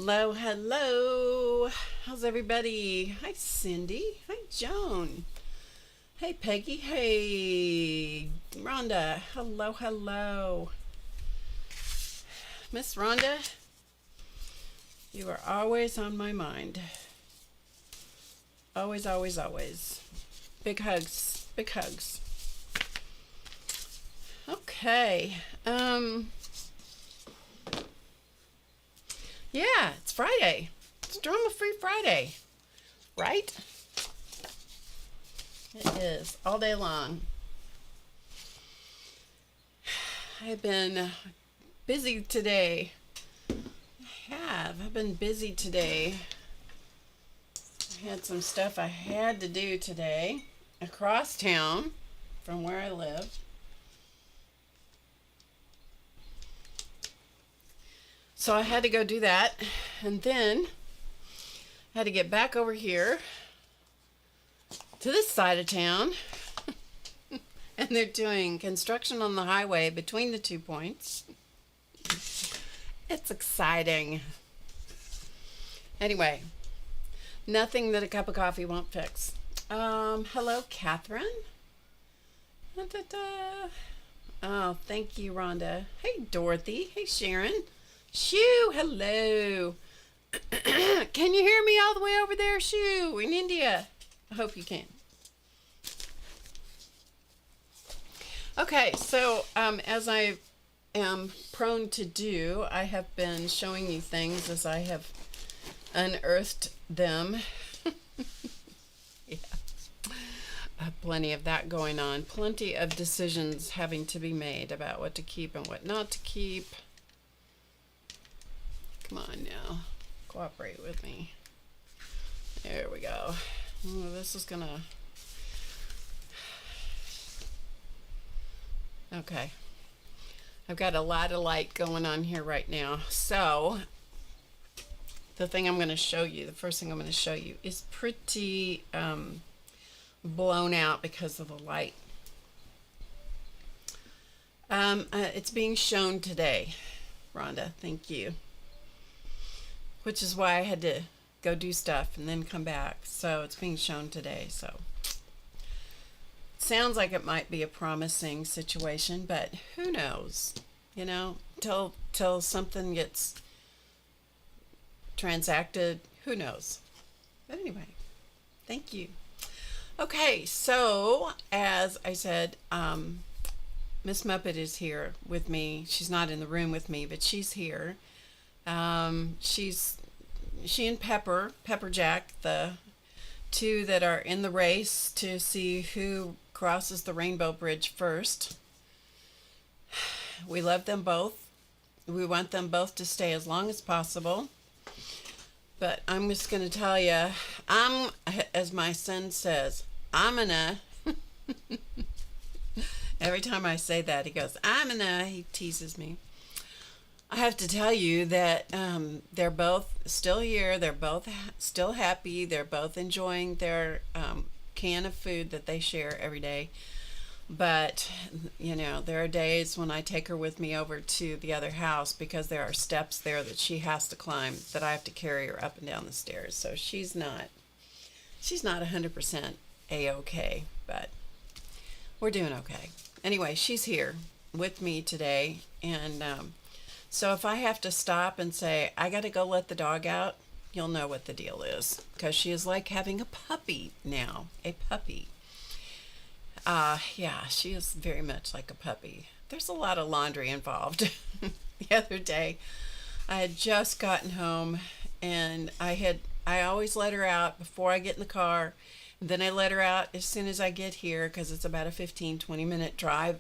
Hello, hello. How's everybody? Hi, Cindy. Hi, Joan. Hey, Peggy. Hey, Rhonda. Hello, hello. Miss Rhonda, you are always on my mind. Always, always, always. Big hugs. Big hugs. Okay. Yeah, it's Friday. It's Drama Free Friday, right? It is all day long. I've been busy today. I've been busy today. I had some stuff I had to do today across town from where I live. So I had to go do that, and then I had to get back over here to this side of town, and they're doing construction on the highway between the 2 points. It's exciting. Anyway, nothing that a cup of coffee won't fix. Hello, Catherine. Da-da-da. Oh, thank you, Rhonda. Hey, Dorothy. Hey, Sharon. Shoo, hello. Can you hear me all the way over there, Shoo, in India? I hope you can. Okay, so as I am prone to do, I have been showing you things as I have unearthed them. Yeah. Plenty of that going on. Plenty of decisions having to be made about what to keep and what not to keep. Come on now. Cooperate with me. There we go. Oh, this is gonna... Okay. I've got a lot of light going on here right now. So, the thing I'm going to show you, the first thing I'm going to show you is pretty blown out because of the light. It's being shown today, Rhonda. Thank you. Which is why I had to go do stuff and then come back. So it's being shown today. So it sounds like it might be a promising situation, but who knows? You know, till something gets transacted, who knows? But anyway, thank you. Okay, so as I said, Miss Muppet is here with me. She's not in the room with me, but she's here. She and Pepper Jack, the two that are in the race to see who crosses the Rainbow Bridge first. We love them both. We want them both to stay as long as possible. But I'm just going to tell you, as my son says, every time I say that, he goes, he teases me. I have to tell you that they're both still here. They're both still happy. They're both enjoying their can of food that they share every day. But, you know, there are days when I take her with me over to the other house because there are steps there that she has to climb that I have to carry her up and down the stairs. So she's not 100% A-okay, but we're doing okay. Anyway, she's here with me today, and so if I have to stop and say, I got to go let the dog out, you'll know what the deal is. Because she is like having a puppy now. A puppy. Yeah, she is very much like a puppy. There's a lot of laundry involved. The other day, I had just gotten home, and I always let her out before I get in the car. And then I let her out as soon as I get here because it's about a 15-20 minute drive.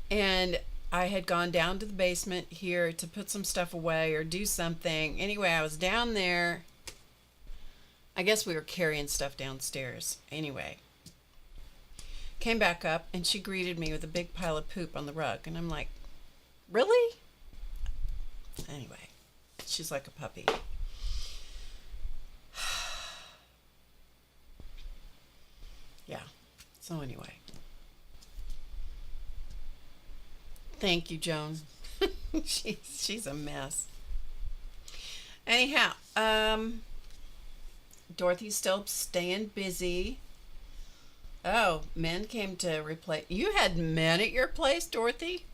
And I had gone down to the basement here to put some stuff away or do something. Anyway, I was down there. I guess we were carrying stuff downstairs. Anyway, came back up and she greeted me with a big pile of poop on the rug. And I'm like, really? Anyway, she's like a puppy. Yeah. So anyway. Thank you, Joan. She's a mess. Anyhow, Dorothy's still staying busy. Oh, men came to replace. You had men at your place, Dorothy?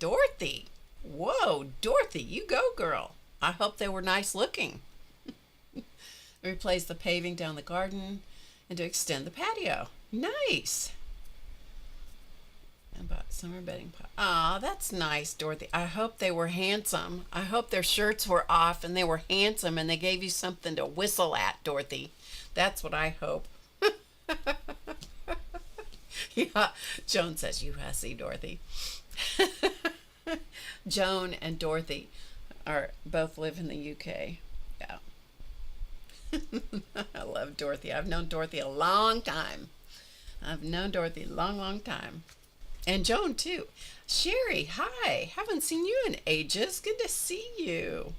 Dorothy? Whoa, Dorothy, you go, girl. I hope they were nice looking. Replace the paving down the garden and to extend the patio. Nice. And bought summer bedding. Aw, that's nice, Dorothy. I hope they were handsome. I hope their shirts were off and they were handsome and they gave you something to whistle at, Dorothy. That's what I hope. Yeah, Joan says, you hussy, Dorothy. Joan and Dorothy are both live in the UK. Yeah. I love Dorothy. I've known Dorothy a long time. I've known Dorothy a long, long time. And Joan, too. Sherry, hi. Haven't seen you in ages. Good to see you.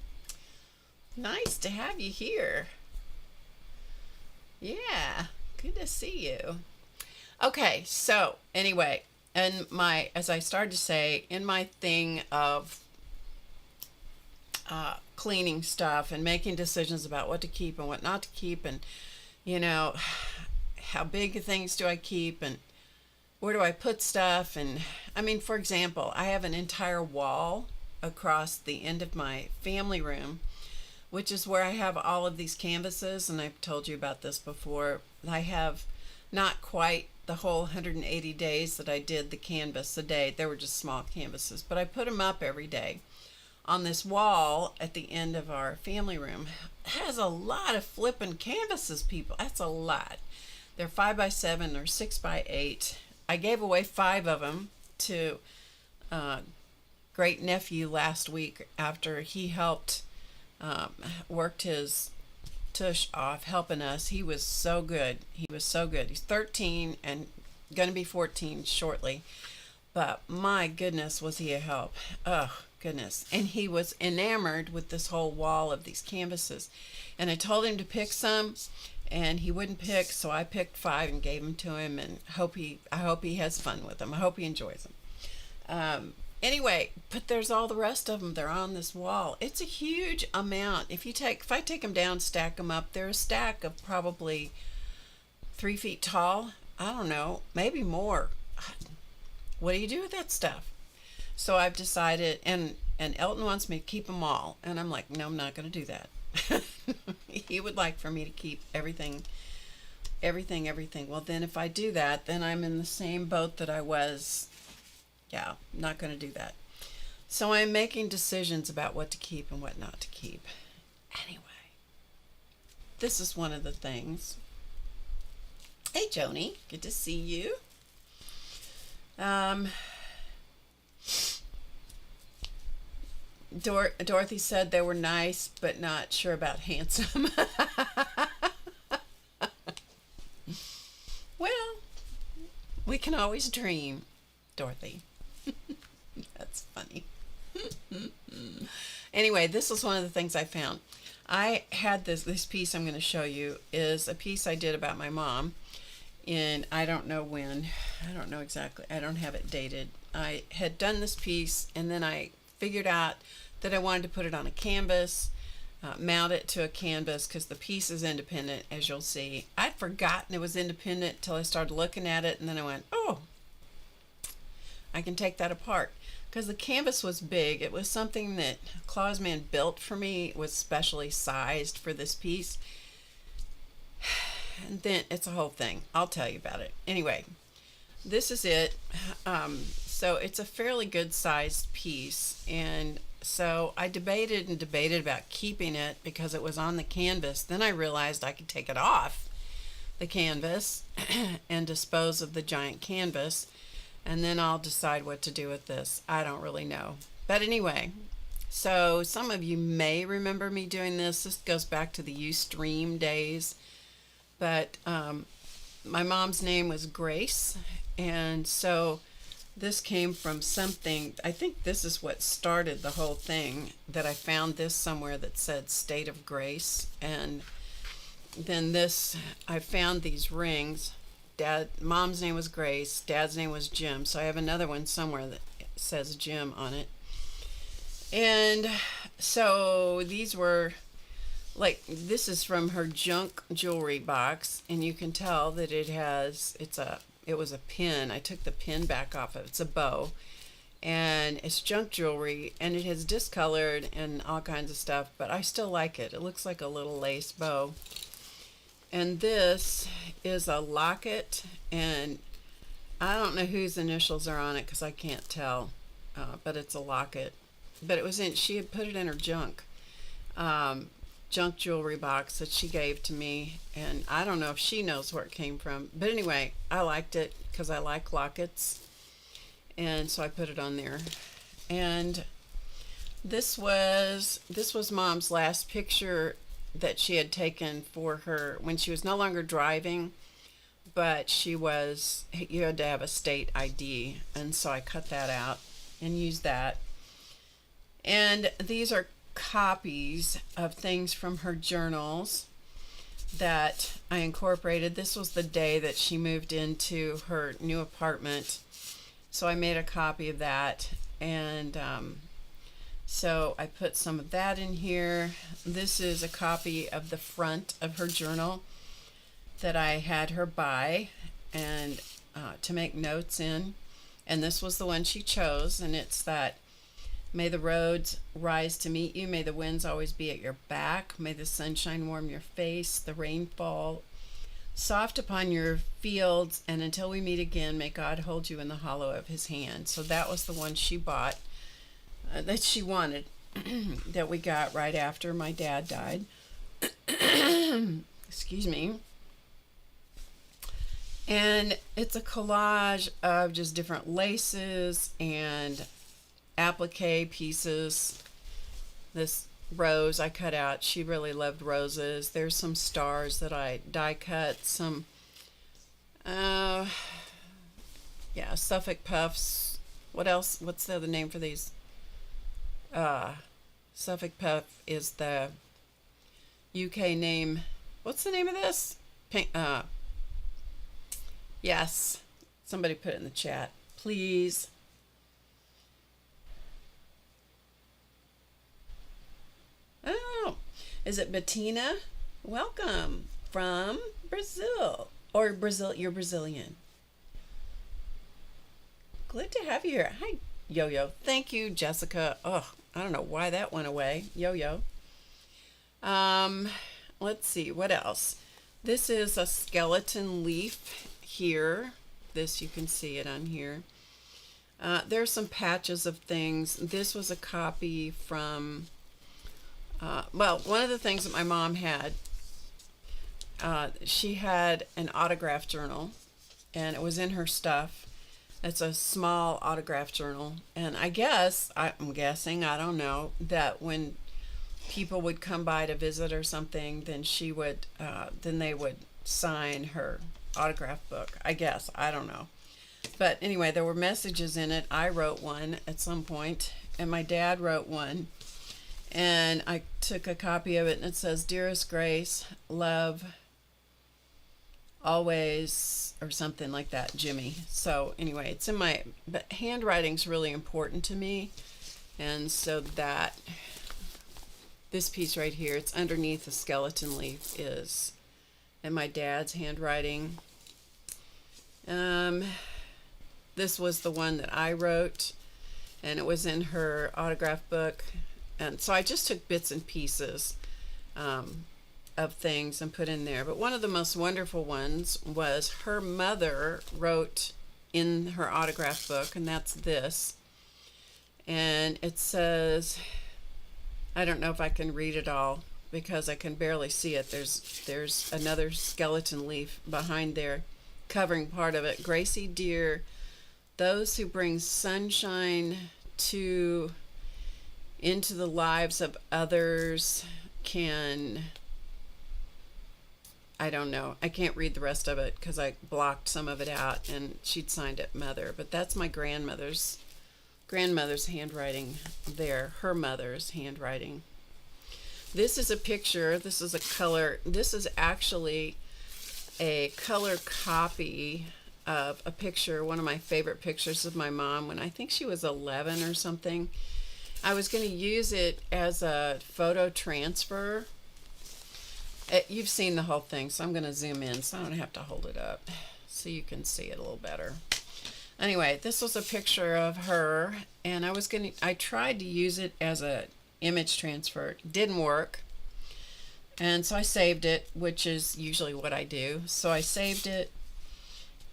Nice to have you here. Yeah, good to see you. Okay, so anyway, and as I started to say, in my thing of cleaning stuff and making decisions about what to keep and what not to keep, and how big things do I keep and where do I put stuff, and I mean, for example, I have an entire wall across the end of my family room, which is where I have all of these canvases, and I've told you about this before. I have not quite the whole 180 days that I did the canvas a day. They were just small canvases, but I put them up every day on this wall at the end of our family room. It has a lot of flipping canvases, people. That's a lot. They're 5x7 or 6x8. I gave away 5 of them to great nephew last week after he helped worked his tush off helping us. He was so good. He was so good. He's 13 and going to be 14 shortly. But my goodness, was he a help. Oh, goodness. And he was enamored with this whole wall of these canvases. And I told him to pick some, and he wouldn't pick, so I picked 5 and gave them to him, and I hope he has fun with them. I hope he enjoys them. Anyway, but there's all the rest of them. They're on this wall. It's a huge amount. If I take them down, stack them up, they're a stack of probably 3 feet tall. I don't know, maybe more. What do you do with that stuff? So I've decided, and Elton wants me to keep them all, and I'm like, no, I'm not going to do that. He would like for me to keep everything. Well, then if I do that, then I'm in the same boat that I was. Yeah, not going to do that. So I'm making decisions about what to keep and what not to keep. Anyway, this is one of the things. Hey, Joni, good to see you. Dorothy said they were nice, but not sure about handsome. Well, we can always dream, Dorothy. That's funny. Anyway, this is one of the things I found. I had this piece I'm going to show you is a piece I did about my mom in, I don't know when, I don't know exactly, I don't have it dated. I had done this piece, and then I figured out that I wanted to put it on a canvas, mount it to a canvas, because the piece is independent, as you'll see. I'd forgotten it was independent until I started looking at it, and then I went, oh, I can take that apart. Because the canvas was big. It was something that Clausman built for me. It was specially sized for this piece. And then it's a whole thing. I'll tell you about it. Anyway, this is it. So it's a fairly good sized piece, and so I debated about keeping it because it was on the canvas. Then I realized I could take it off the canvas and dispose of the giant canvas, and then I'll decide what to do with this. I don't really know. But anyway, so some of you may remember me doing this. This goes back to the Ustream days. But my mom's name was Grace, and so this came from something. I think this is what started the whole thing, that I found this somewhere that said State of Grace, and then this, I found these rings. Mom's name was Grace, Dad's name was Jim, so I have another one somewhere that says Jim on it. And so these were like this is from her junk jewelry box, and you can tell that it was a pin. I took the pin back off of it. It's a bow, and it's junk jewelry, and it has discolored and all kinds of stuff, but I still like it. It looks like a little lace bow. And this is a locket, and I don't know whose initials are on it because I can't tell, but it's a locket. But she had put it in her junk jewelry box that she gave to me, and I don't know if she knows where it came from. But anyway, I liked it because I like lockets, and so I put it on there. And this was Mom's last picture that she had taken for her when she was no longer driving, but you had to have a state ID, and so I cut that out and used that. And these are copies of things from her journals that I incorporated. This was the day that she moved into her new apartment, so I made a copy of that, and so I put some of that in here. This is a copy of the front of her journal that I had her buy and to make notes in, and this was the one she chose, and it's that: may the roads rise to meet you, may the winds always be at your back, may the sunshine warm your face, the rain fall soft upon your fields, and until we meet again, may God hold you in the hollow of his hand. So that was the one she bought, that she wanted, that we got right after my dad died. Excuse me. And it's a collage of just different laces and applique pieces. This rose I cut out. She really loved roses. There's some stars that I die cut. Some Suffolk puffs. What else? What's the other name for these? Suffolk puff is the UK name. What's the name of this? Pink. Yes. Somebody put it in the chat, please. Oh, is it Bettina? Welcome from Brazil. Or Brazil, you're Brazilian. Glad to have you here. Hi, Yo-Yo. Thank you, Jessica. Oh, I don't know why that went away. Yo-Yo. Let's see, what else? This is a skeleton leaf here. This, you can see it on here. There's some patches of things. This was a copy from... one of the things that my mom had, she had an autograph journal, and it was in her stuff. It's a small autograph journal, and I'm guessing, I don't know, that when people would come by to visit or something, then they would sign her autograph book, I guess. I don't know. But anyway, there were messages in it. I wrote one at some point, and my dad wrote one. And I took a copy of it, and it says, "Dearest Grace, love, always," or something like that, Jimmy. So anyway, it's in but handwriting's really important to me. And so this piece right here, it's underneath the skeleton leaf, is in my dad's handwriting. This was the one that I wrote, and it was in her autograph book. And so I just took bits and pieces of things and put in there. But one of the most wonderful ones was her mother wrote in her autograph book, and that's this. And it says, I don't know if I can read it all because I can barely see it. There's another skeleton leaf behind there covering part of it. "Gracie dear, those who bring sunshine into the lives of others can," I don't know. I can't read the rest of it because I blocked some of it out, and she'd signed it Mother. But that's my grandmother's handwriting there, her mother's handwriting. This is a picture. This is a color. This is actually a color copy of a picture, one of my favorite pictures of my mom when I think she was 11 or something. I was going to use it as a photo transfer, You've seen the whole thing, so I'm going to zoom in so I don't have to hold it up so you can see it a little better. Anyway, this was a picture of her, and I tried to use it as a image transfer. It didn't work, and so I saved it, which is usually what I do. So I saved it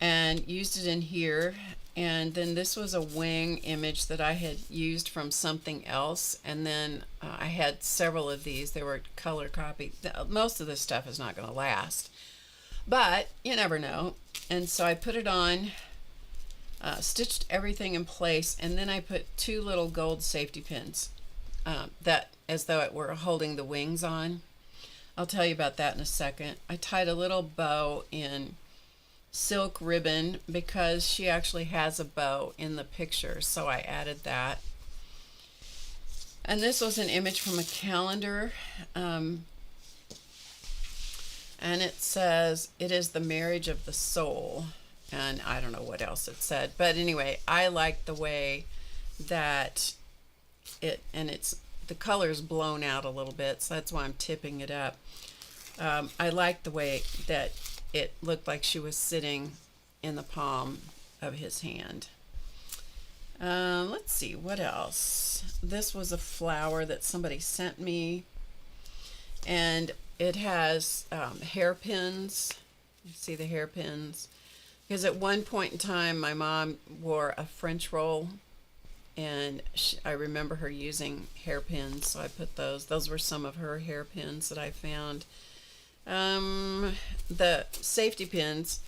and used it in here, and then this was a wing image that I had used from something else, and then I had several of these. They were color copied. Most of this stuff is not going to last, but you never know. And so I put it on, stitched everything in place, and then I put 2 little gold safety pins that as though it were holding the wings on. I'll tell you about that in a second. I tied a little bow in silk ribbon because she actually has a bow in the picture, so I added that. And this was an image from a calendar, and it says, "It is the marriage of the soul," and I don't know what else it said, but anyway, I like the way that the color's blown out a little bit, so that's why I'm tipping it up. I like the way that it looked like she was sitting in the palm of his hand. Let's see, what else? This was a flower that somebody sent me, and it has hairpins. You see the hairpins? Because at one point in time, my mom wore a French roll, and I remember her using hairpins, so I put those. Those were some of her hairpins that I found. The safety pins,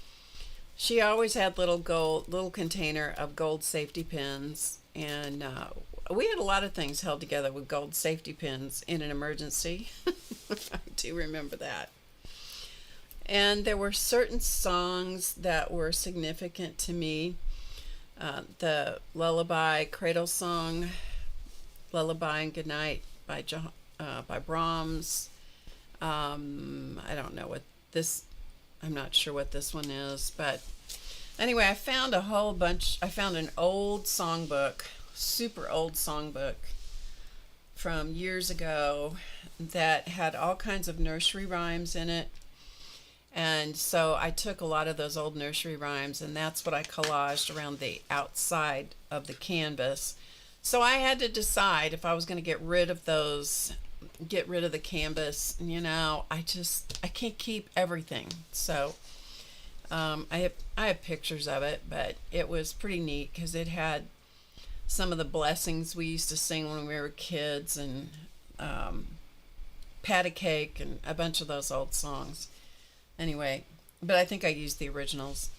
she always had little container of gold safety pins, and we had a lot of things held together with gold safety pins in an emergency. I do remember that. And there were certain songs that were significant to me. The lullaby cradle song, Lullaby and Goodnight by Brahms. I don't know what this, I'm not sure what this one is, but anyway, I found an old songbook, super old songbook from years ago that had all kinds of nursery rhymes in it. And so I took a lot of those old nursery rhymes, and that's what I collaged around the outside of the canvas. So I had to decide if I was going to get rid of the canvas. You know, I can't keep everything. So I have pictures of it, but it was pretty neat because it had some of the blessings we used to sing when we were kids, and Pat a Cake, and a bunch of those old songs. Anyway, but I think I used the originals.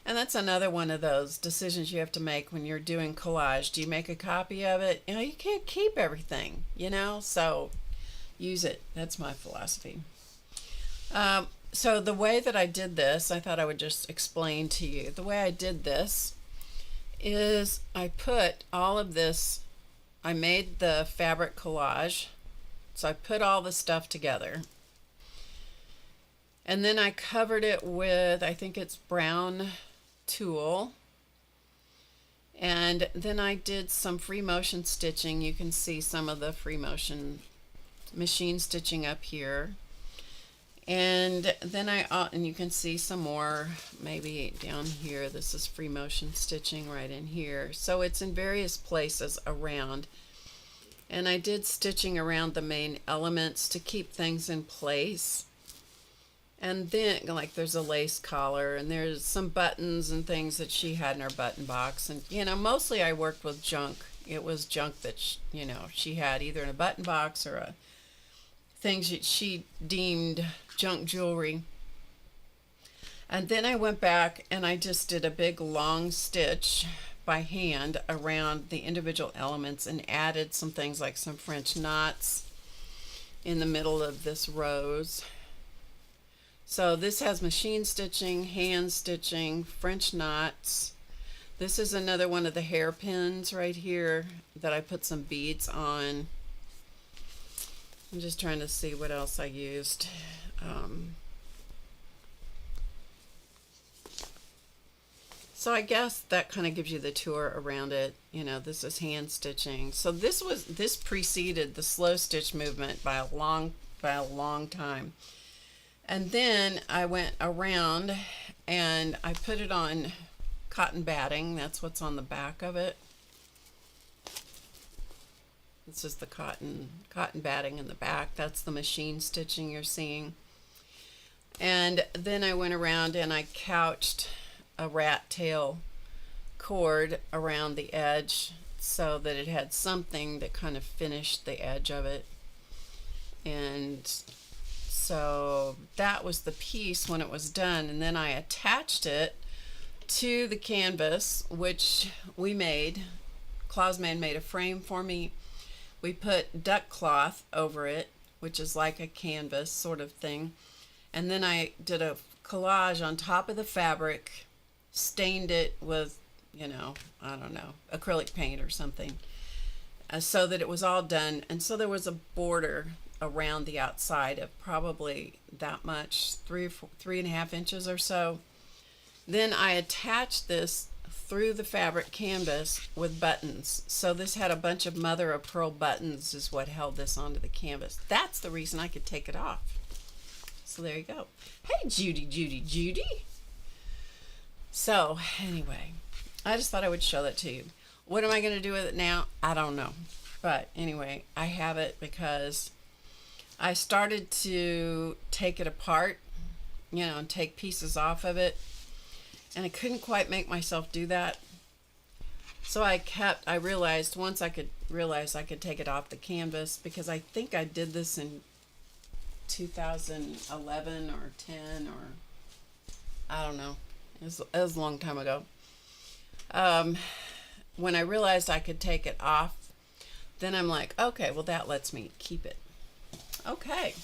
And that's another one of those decisions you have to make when you're doing collage. Do you make a copy of it? You know, you can't keep everything, so use it. That's my philosophy. So the way that I did this, I thought I would just explain to you. The way I did this is I put all of this, I made the fabric collage. So I put all the stuff together. And then I covered it with, I think it's brown tulle. And then I did some free motion stitching. You can see some of the free motion machine stitching up here. And then and you can see some more maybe down here. This is free motion stitching right in here. So it's in various places around. And I did stitching around the main elements to keep things in place. And then, like, there's a lace collar, and there's some buttons and things that she had in her button box. And, mostly I worked with junk. It was junk that, she had either in a button box or things that she deemed junk jewelry. And then I went back and I just did a big long stitch by hand around the individual elements and added some things like some French knots in the middle of this rose. So this has machine stitching, hand stitching, French knots. This is another one of the hairpins right here that I put some beads on. I'm just trying to see what else I used. So I guess that kind of gives you the tour around it. This is hand stitching. So this preceded the slow stitch movement by a long by a long time. And then I went around and I put it on cotton batting. That's what's on the back of it. This is the cotton batting in the back. That's the machine stitching you're seeing. And then I went around and I couched a rat tail cord around the edge so that it had something that kind of finished the edge of it. And so that was the piece when it was done. And then I attached it to the canvas, which we made. Clausman made a frame for me. We put duck cloth over it, which is like a canvas sort of thing. And then I did a collage on top of the fabric, stained it with, I don't know, acrylic paint or something, so that it was all done. And so there was a border around the outside of probably that much, 3.5 inches or so. Then I attached this through the fabric canvas with buttons. So this had a bunch of mother of pearl buttons is what held this onto the canvas. That's the reason I could take it off. So there you go. Hey, Judy. So anyway, I just thought I would show that to you. What am I going to do with it now? I don't know. But anyway, I have it because I started to take it apart, and take pieces off of it. And I couldn't quite make myself do that. So I realized once I could take it off the canvas, because I think I did this in 2011 or 10 or I don't know. It was a long time ago. When I realized I could take it off, then I'm like, okay, well that lets me keep it. Okay.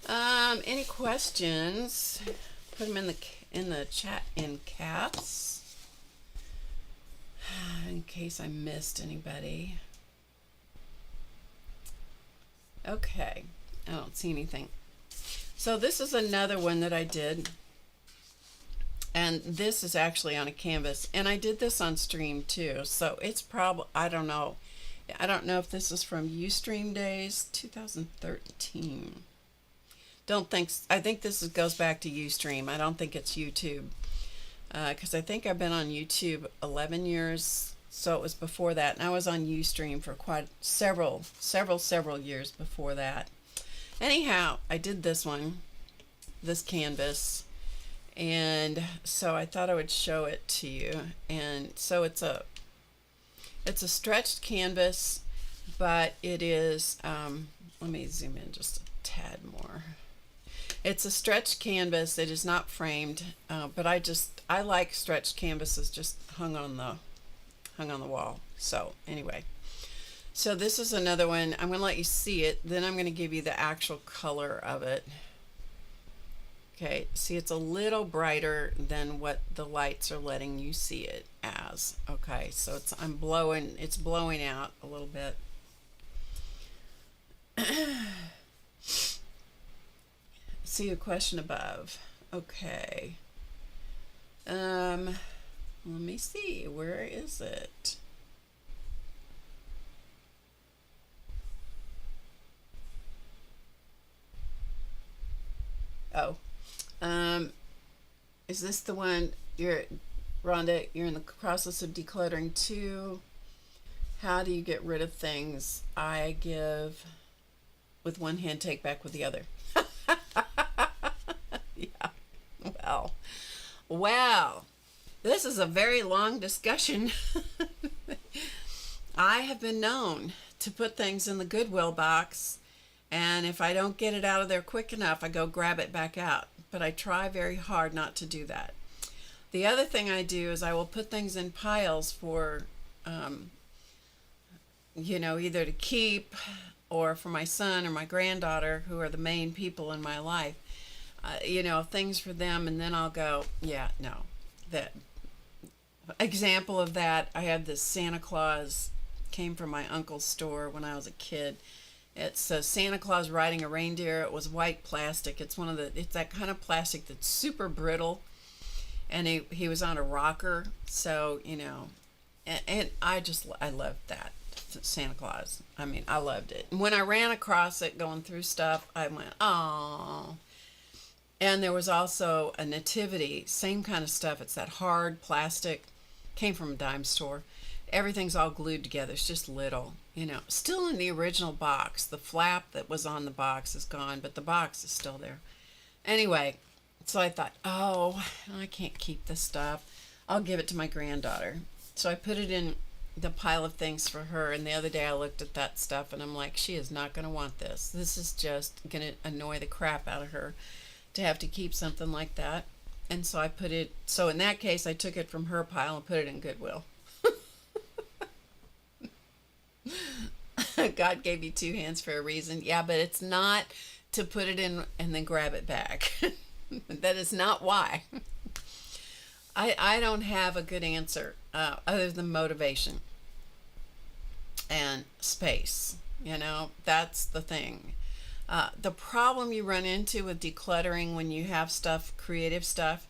Any questions? Put them in the chat in caps, in case I missed anybody. Okay, I don't see anything. So this is another one that I did, and this is actually on a canvas, and I did this on stream too, so it's probably, I don't know if this is from Ustream days, 2013. I think this goes back to Ustream. I don't think it's YouTube, because I think I've been on YouTube 11 years, so it was before that, and I was on Ustream for quite several years before that. Anyhow, I did this canvas, and so I thought I would show it to you. And so it's a stretched canvas, but it is, let me zoom in just a tad more. It's a stretched canvas. It is not framed, but I like stretched canvases just hung on the wall. So anyway, so this is another one. I'm going to let you see it. Then I'm going to give you the actual color of it. Okay, see, it's a little brighter than what the lights are letting you see it as. Okay, so it's blowing out a little bit. See a question above. Okay. Let me see. Where is it? Oh. Is this the one Rhonda, you're in the process of decluttering too? How do you get rid of things I give with one hand, take back with the other? Yeah. Well, this is a very long discussion. I have been known to put things in the Goodwill box, and if I don't get it out of there quick enough, I go grab it back out. But I try very hard not to do that. The other thing I do is I will put things in piles for, either to keep or for my son or my granddaughter, who are the main people in my life. Things for them, and then I'll go, yeah, no. That example of that, I had this Santa Claus, came from my uncle's store when I was a kid. It's a Santa Claus riding a reindeer. It was white plastic. It's that kind of plastic that's super brittle, and he was on a rocker. So and I loved that. Santa Claus. I mean, I loved it. And when I ran across it going through stuff, I went, oh. And there was also a nativity, same kind of stuff. It's that hard plastic, came from a dime store. Everything's all glued together. It's just little, still in the original box. The flap that was on the box is gone, but the box is still there. Anyway, so I thought, oh, I can't keep this stuff. I'll give it to my granddaughter. So I put it in the pile of things for her, and the other day I looked at that stuff and I'm like, she is not going to want this. This is just going to annoy the crap out of her to have to keep something like that. And so so in that case, I took it from her pile and put it in Goodwill. God gave you two hands for a reason. Yeah, but it's not to put it in and then grab it back. That is not why. I don't have a good answer other than motivation and space. That's the thing. The problem you run into with decluttering when you have stuff, creative stuff,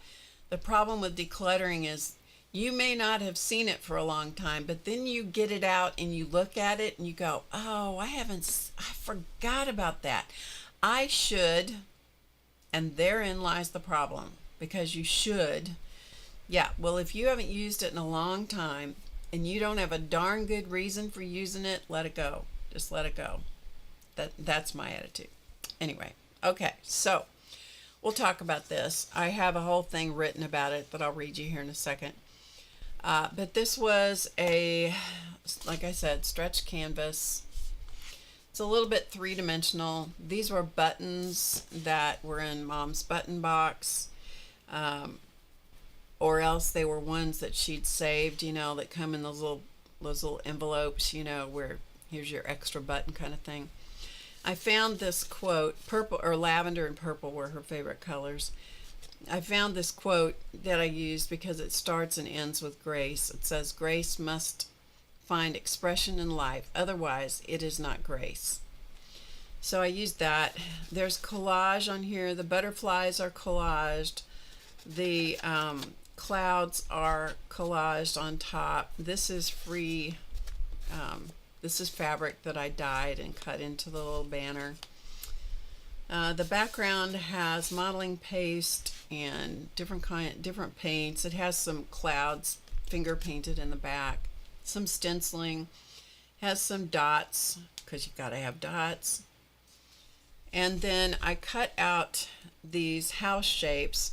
the problem with decluttering is you may not have seen it for a long time, but then you get it out and you look at it and you go, oh, I forgot about that. I should, and therein lies the problem, because you should. Yeah, well, if you haven't used it in a long time and you don't have a darn good reason for using it, let it go. Just let it go. That's my attitude. Anyway, okay, so we'll talk about this. I have a whole thing written about it that I'll read you here in a second. But this was like I said, stretched canvas. It's a little bit three-dimensional. These were buttons that were in Mom's button box. Or else they were ones that she'd saved, that come in those little envelopes, where here's your extra button kind of thing. I found this quote, purple or lavender and purple were her favorite colors. I found this quote that I used because it starts and ends with grace. It says, grace must find expression in life, otherwise it is not grace. So I used that. There's collage on here. The butterflies are collaged. The clouds are collaged on top. This is free. This is fabric that I dyed and cut into the little banner. The background has modeling paste and different paints. It has some clouds finger painted in the back. Some stenciling. Has some dots, because you gotta have dots. And then I cut out these house shapes,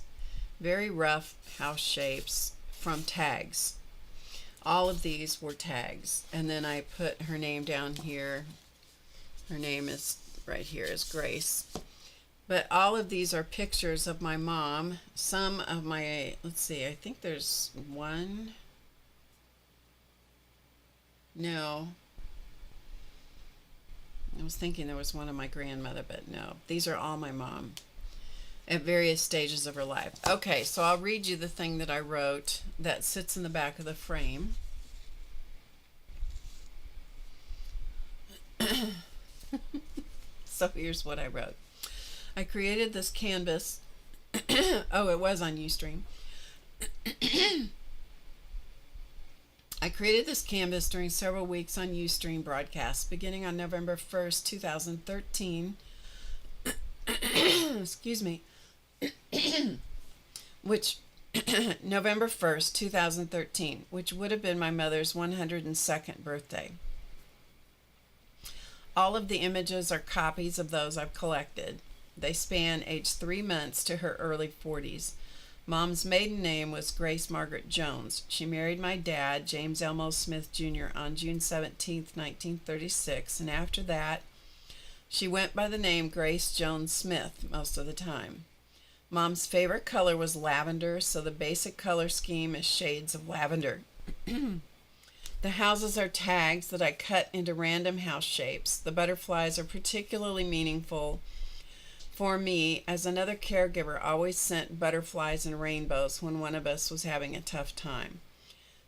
very rough house shapes, from tags. All of these were tags. And then I put her name down here. Her name is right here, is Grace. But all of these are pictures of my mom. Some of my, let's see, I think there's one. No. I was thinking there was one of my grandmother, but no. These are all my mom at various stages of her life. Okay, so I'll read you the thing that I wrote that sits in the back of the frame. So here's what I wrote. I created this canvas. Oh, it was on Ustream. I created this canvas during several weeks on Ustream broadcasts, beginning on November 1st, 2013. Excuse me. Which, November 1st, 2013, which would have been my mother's 102nd birthday. All of the images are copies of those I've collected. They span age 3 months to her early 40s. Mom's maiden name was Grace Margaret Jones. She married my dad, James Elmo Smith Jr., on June 17, 1936, and after that, she went by the name Grace Jones Smith most of the time. Mom's favorite color was lavender, so the basic color scheme is shades of lavender. The houses are tags that I cut into random house shapes. The butterflies are particularly meaningful for me, as another caregiver always sent butterflies and rainbows when one of us was having a tough time.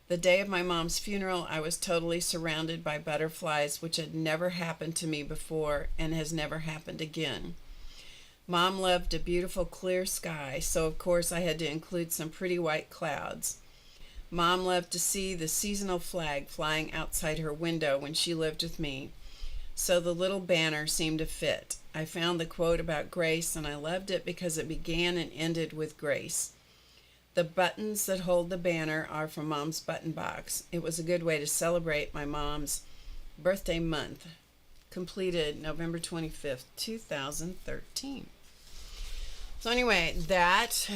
The day of my mom's funeral, I was totally surrounded by butterflies, which had never happened to me before and has never happened again. Mom loved a beautiful clear sky, so of course I had to include some pretty white clouds. Mom loved to see the seasonal flag flying outside her window when she lived with me, so the little banner seemed to fit. I found the quote about grace, and I loved it because it began and ended with grace. The buttons that hold the banner are from Mom's button box. It was a good way to celebrate my mom's birthday month. Completed November 25th, 2013. So anyway, that's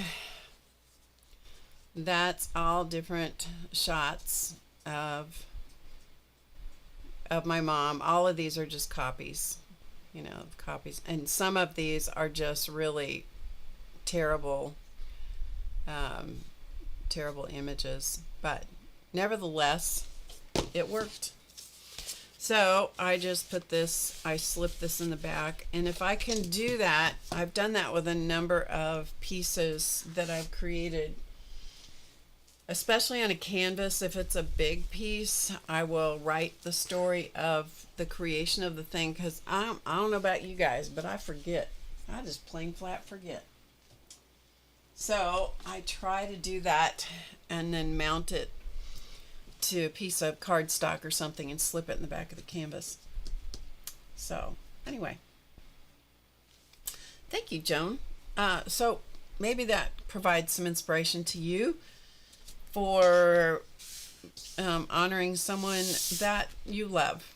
all different shots of my mom. All of these are just copies, copies. And some of these are just really terrible, terrible images. But nevertheless, it worked. So I just I slipped this in the back. And if I can do that, I've done that with a number of pieces that I've created. Especially on a canvas, if it's a big piece, I will write the story of the creation of the thing, because I don't know about you guys, but I forget. I just plain flat forget. So I try to do that and then mount it to a piece of cardstock or something and slip it in the back of the canvas. So anyway, thank you, Joan. So maybe that provides some inspiration to you for honoring someone that you love.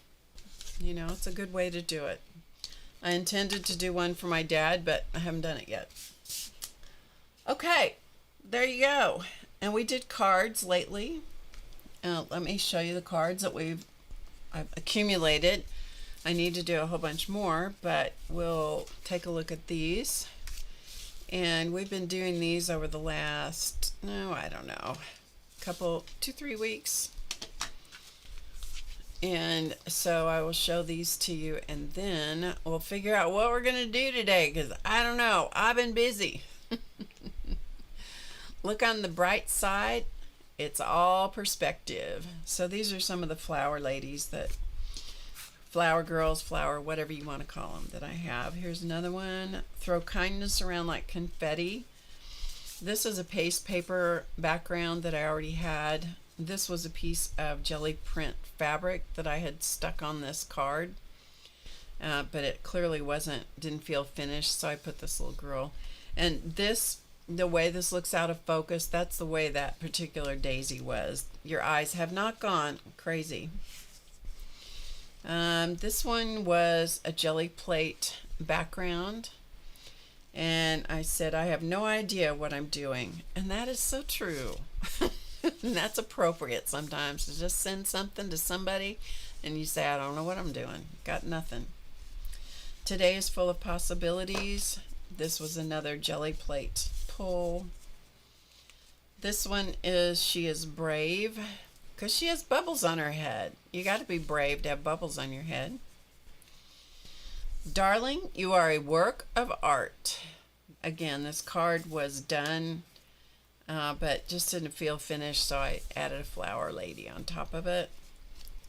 It's a good way to do it. I intended to do one for my dad, but I haven't done it yet. Okay, there you go. And we did cards lately. Let me show you the cards that I've accumulated. I need to do a whole bunch more, but we'll take a look at these. And we've been doing these over the last, I don't know, 2-3 weeks. And so I will show these to you, and then we'll figure out what we're going to do today, because I don't know. I've been busy. Look on the bright side. It's all perspective. So these are some of the flower ladies, flower girls, whatever you want to call them, that I have. Here's another one. Throw kindness around like confetti. This is a paste paper background that I already had. This was a piece of jelly print fabric that I had stuck on this card, but it clearly didn't feel finished, so I put this little girl. And the way this looks out of focus, that's the way that particular daisy was. Your eyes have not gone crazy. This one was a jelly plate background, and I said, I have no idea what I'm doing. And that is so true. And that's appropriate sometimes, to just send something to somebody and you say, I don't know what I'm doing. Got nothing. Today is full of possibilities. This was another jelly plate pull. This one is She is Brave, because she has bubbles on her head. You got to be brave to have bubbles on your head. Darling, you are a work of art. Again, this card was done, but just didn't feel finished, so I added a flower lady on top of it.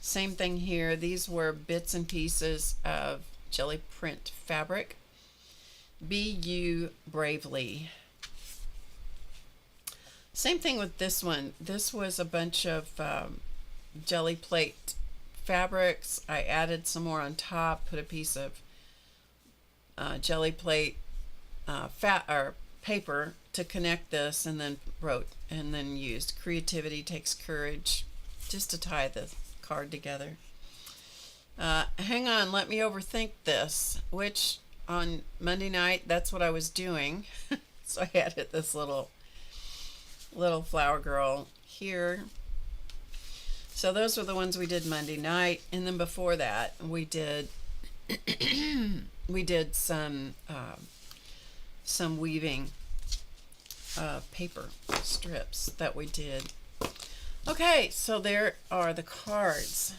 Same thing here. These were bits and pieces of jelly print fabric. Be You Bravely. Same thing with this one. This was a bunch of jelly plate fabrics. I added some more on top, put a piece of jelly plate paper to connect this, and then used Creativity Takes Courage just to tie the card together. Hang on, let me overthink this, which on Monday night, that's what I was doing. So I added this little flower girl here. So those were the ones we did Monday night, and then before that we did some weaving paper strips that we did. Okay, so there are the cards.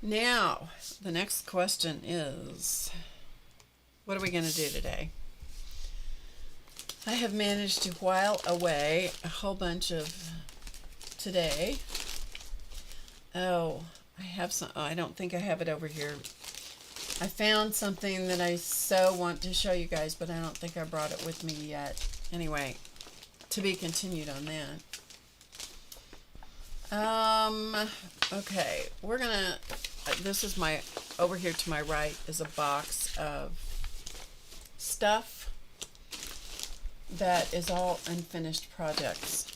Now, the next question is, what are we going to do today? I have managed to while away a whole bunch of today. Oh, I have some. Oh, I don't think I have it over here. I found something that I so want to show you guys, but I don't think I brought it with me yet. Anyway, to be continued on that. Okay, we're gonna, this is my, over here to my right is a box of stuff that is all unfinished projects.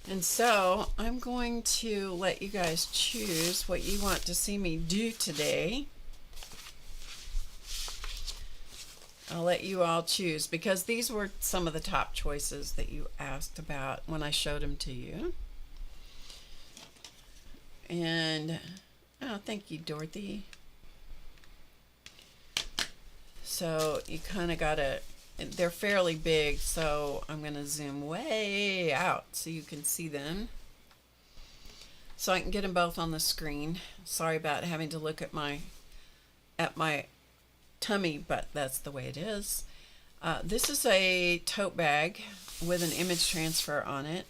And so I'm going to let you guys choose what you want to see me do today. I'll let you all choose because these were some of the top choices that you asked about when I showed them to you. And oh, thank you, Dorothy. So you kind of gotta, they're fairly big, so I'm gonna zoom way out so you can see them, so I can get them both on the screen. Sorry about having to look at my tummy, but that's the way it is. This is a tote bag with an image transfer on it.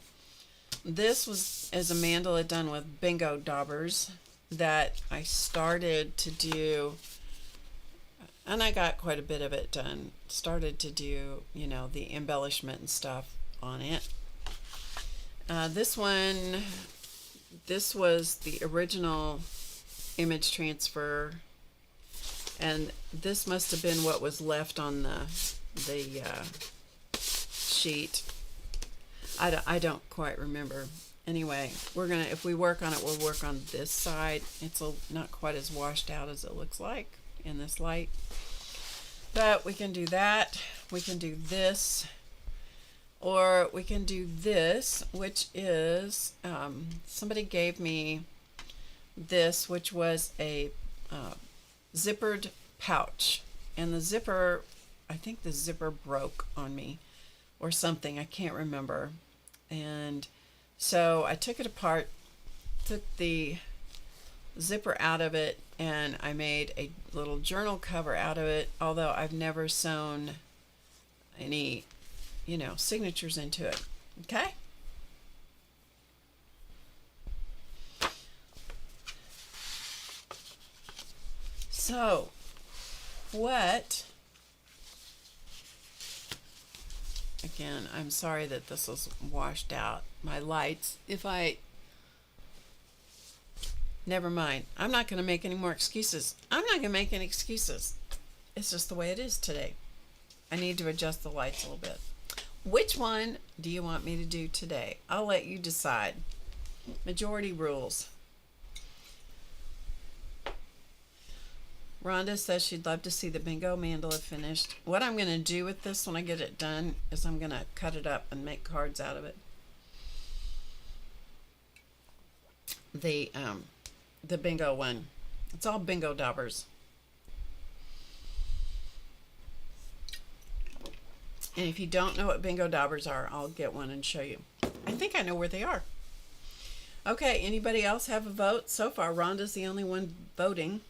This is a mandala done with bingo daubers that I started to do, and I got quite a bit of it done. Started to do, you know, the embellishment and stuff on it. This one, this was the original image transfer, and this must have been what was left on the sheet. I don't quite remember. Anyway, we're gonna, if we work on it, we'll work on this side. It's not quite as washed out as it looks like in this light, but we can do that. We can do this, or we can do this, which is somebody gave me this, which was a zippered pouch, and the zipper, I think the zipper broke on me or something, I can't remember. And so I took it apart, took the zipper out of it, and I made a little journal cover out of it, although I've never sewn any, you know, signatures into it. Okay? So, what, again, I'm sorry that this was washed out, my lights. Never mind. I'm not going to make any more excuses. I'm not going to make any excuses. It's just the way it is today. I need to adjust the lights a little bit. Which one do you want me to do today? I'll let you decide. Majority rules. Rhonda says she'd love to see the bingo mandala finished. What I'm going to do with this when I get it done is I'm going to cut it up and make cards out of it. The bingo one. It's all bingo daubers. And if you don't know what bingo daubers are, I'll get one and show you. I think I know where they are. Okay, anybody else have a vote? So far, Rhonda's the only one voting.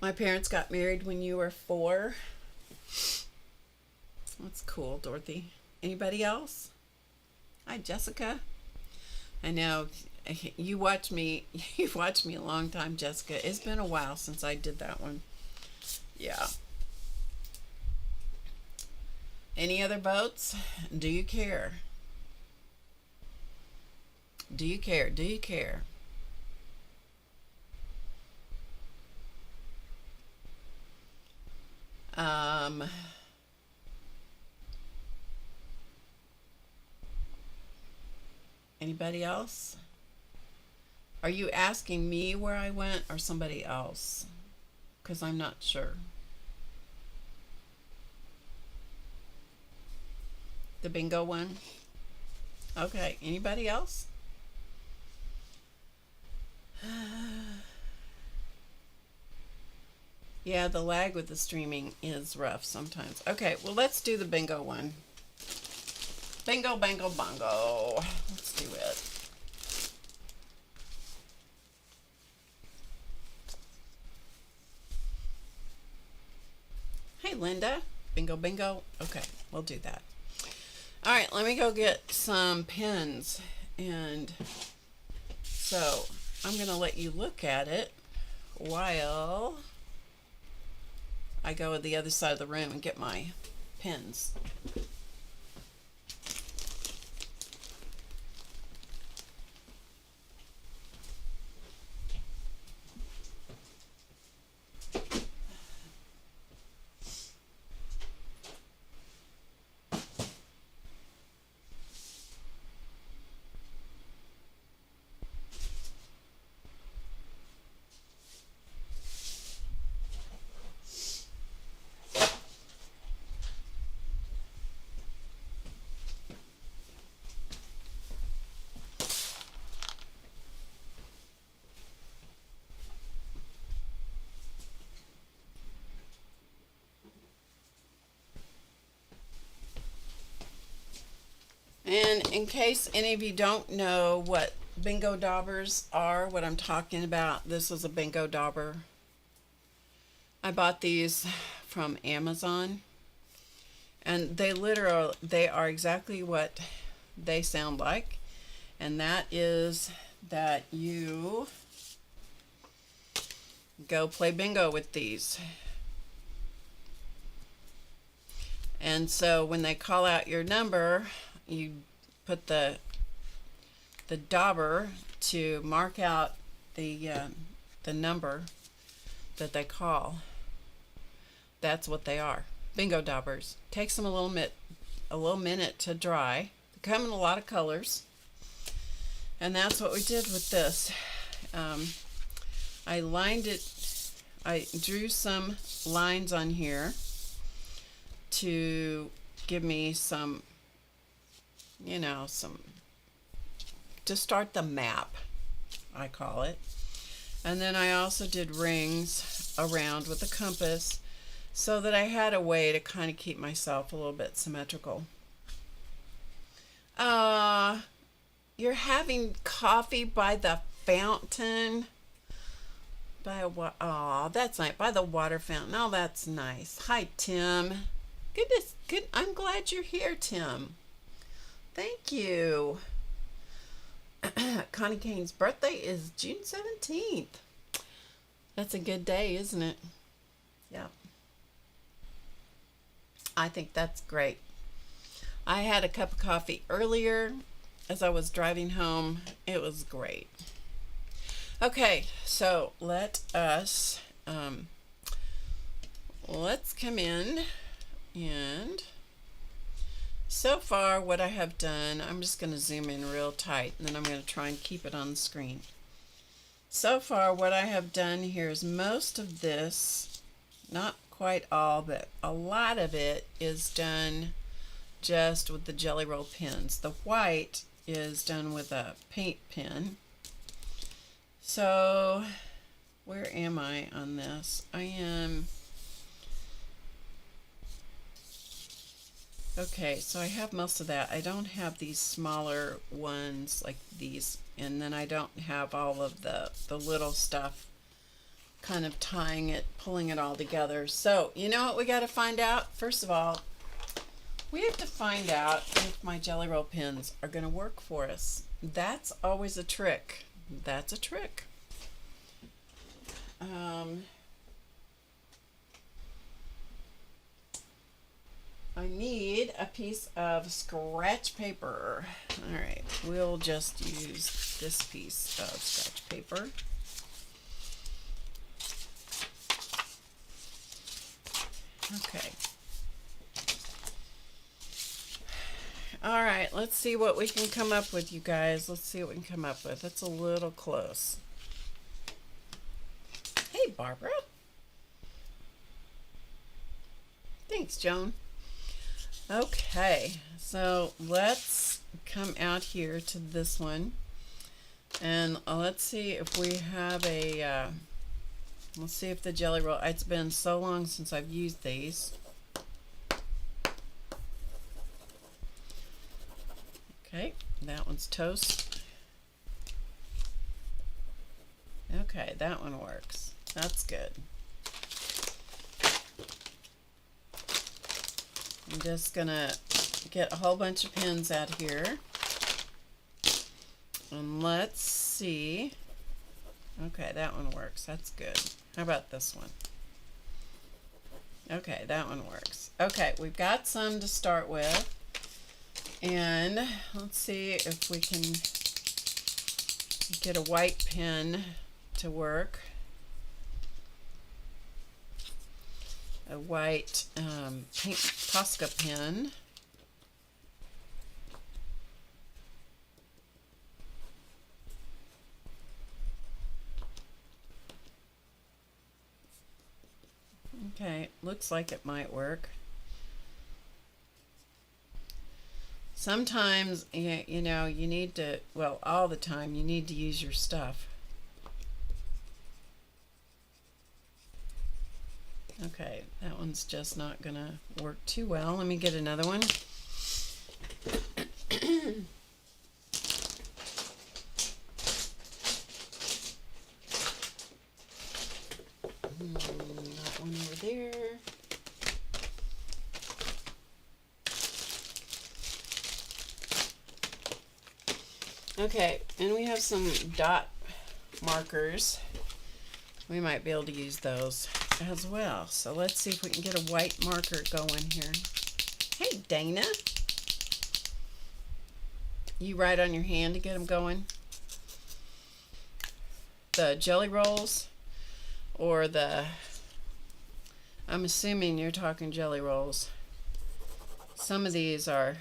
My parents got married when you were 4. That's cool, Dorothy. Anybody else? Hi, Jessica. I know you watch me. You've watched me a long time, Jessica. It's been a while since I did that one. Yeah. Any other votes? Do you care? Do you care? Do you care? Anybody else? Are you asking me where I went or somebody else? Because I'm not sure. The bingo one? Okay, anybody else? Yeah, the lag with the streaming is rough sometimes. Okay, well, let's do the bingo one. Bingo, bango, bongo. Let's do it. Hey, Linda. Bingo, bingo. Okay, we'll do that. All right, let me go get some pens. And so I'm going to let you look at it while I go to the other side of the room and get my pens. And in case any of you don't know what bingo daubers are, what I'm talking about, this is a bingo dauber. I bought these from Amazon, and they are exactly what they sound like, and that is that you go play bingo with these. And so when they call out your number, you put the dauber to mark out the number that they call. That's what they are, bingo daubers. Takes them a little minute to dry. They come in a lot of colors, and that's what we did with this. I lined it. I drew some lines on here to give me some, to start the map, I call it. And then I also did rings around with a compass so that I had a way to kind of keep myself a little bit symmetrical. You're having coffee by the fountain. That's nice. By the water fountain. Oh, that's nice. Hi, Tim. Goodness, good. I'm glad you're here, Tim. Thank you. Connie Kane's birthday is June 17th. That's a good day, isn't it? Yeah. I think that's great. I had a cup of coffee earlier as I was driving home. It was great. Okay, so let us let's come in, and so far what I have done, I'm just going to zoom in real tight, and then I'm going to try and keep it on the screen. So far what I have done here is most of this, not quite all, but a lot of it is done just with the Jelly Roll pens. The white is done with a paint pen. So where am I on this? I am, okay, so I have most of that. I don't have these smaller ones like these, and then I don't have all of the little stuff kind of tying it, pulling it all together. So you know what we got to find out? First of all, we have to find out if my Jelly Roll pens are going to work for us. That's always a trick. That's a trick. I need a piece of scratch paper. All right, we'll just use this piece of scratch paper. Okay. All right, let's see what we can come up with, you guys. Let's see what we can come up with. It's a little close. Hey, Barbara. Thanks, Joan. Okay, so let's come out here to this one, and let's see if we have a, let's see if the Jelly Roll, it's been so long since I've used these. Okay, that one's toast. Okay, that one works. That's good. I'm just gonna get a whole bunch of pins out here. And let's see. Okay, that one works. That's good. How about this one? Okay, that one works. Okay, we've got some to start with. And let's see if we can get a white pen to work. A white pink Posca pen. Okay, looks like it might work. Sometimes, you know, you need to, well, all the time, you need to use your stuff. Okay, that one's just not gonna work too well. Let me get another one. That one over there. Okay, and we have some dot markers. We might be able to use those as well. So let's see if we can get a white marker going here. Hey, Dana. You write on your hand to get them going? The jelly rolls or the, I'm assuming you're talking jelly rolls. Some of these are,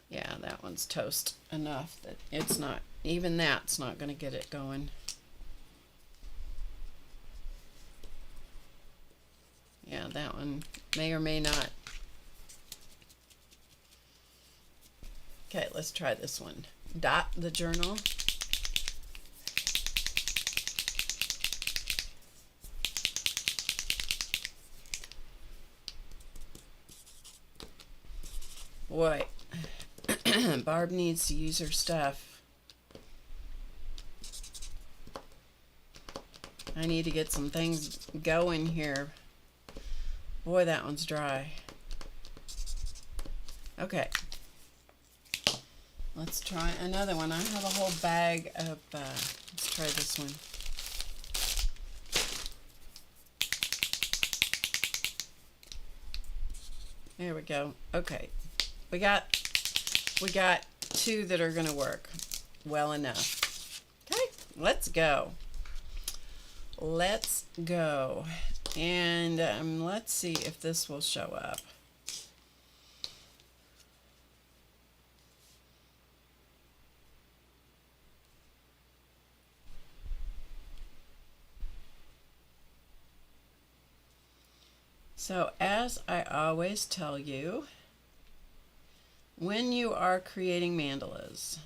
yeah, that one's toast enough that it's not, even that's not going to get it going. Yeah, that one may or may not. Okay, let's try this one. Dot the journal. Boy, Barb needs to use her stuff. I need to get some things going here. Boy, that one's dry. Okay. Let's try another one. I have a whole bag of, let's try this one. There we go. Okay. We got two that are going to work well enough. Okay, let's go. Let's go. And let's see if this will show up. So as I always tell you, when you are creating mandalas,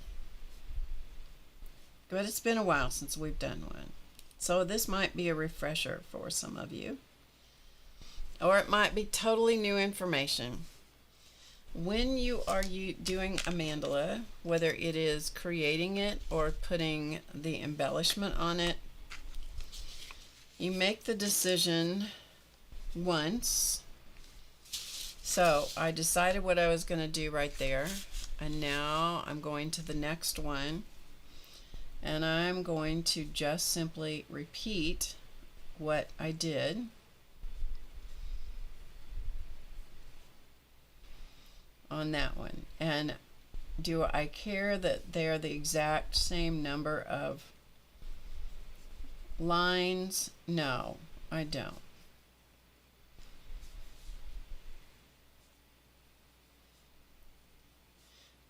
but it's been a while since we've done one, so this might be a refresher for some of you, or it might be totally new information. When you are doing a mandala, whether it is creating it or putting the embellishment on it, you make the decision once. So I decided what I was going to do right there, and now I'm going to the next one, and I'm going to just simply repeat what I did. On that one. And do I care that they're the exact same number of lines? No, I don't.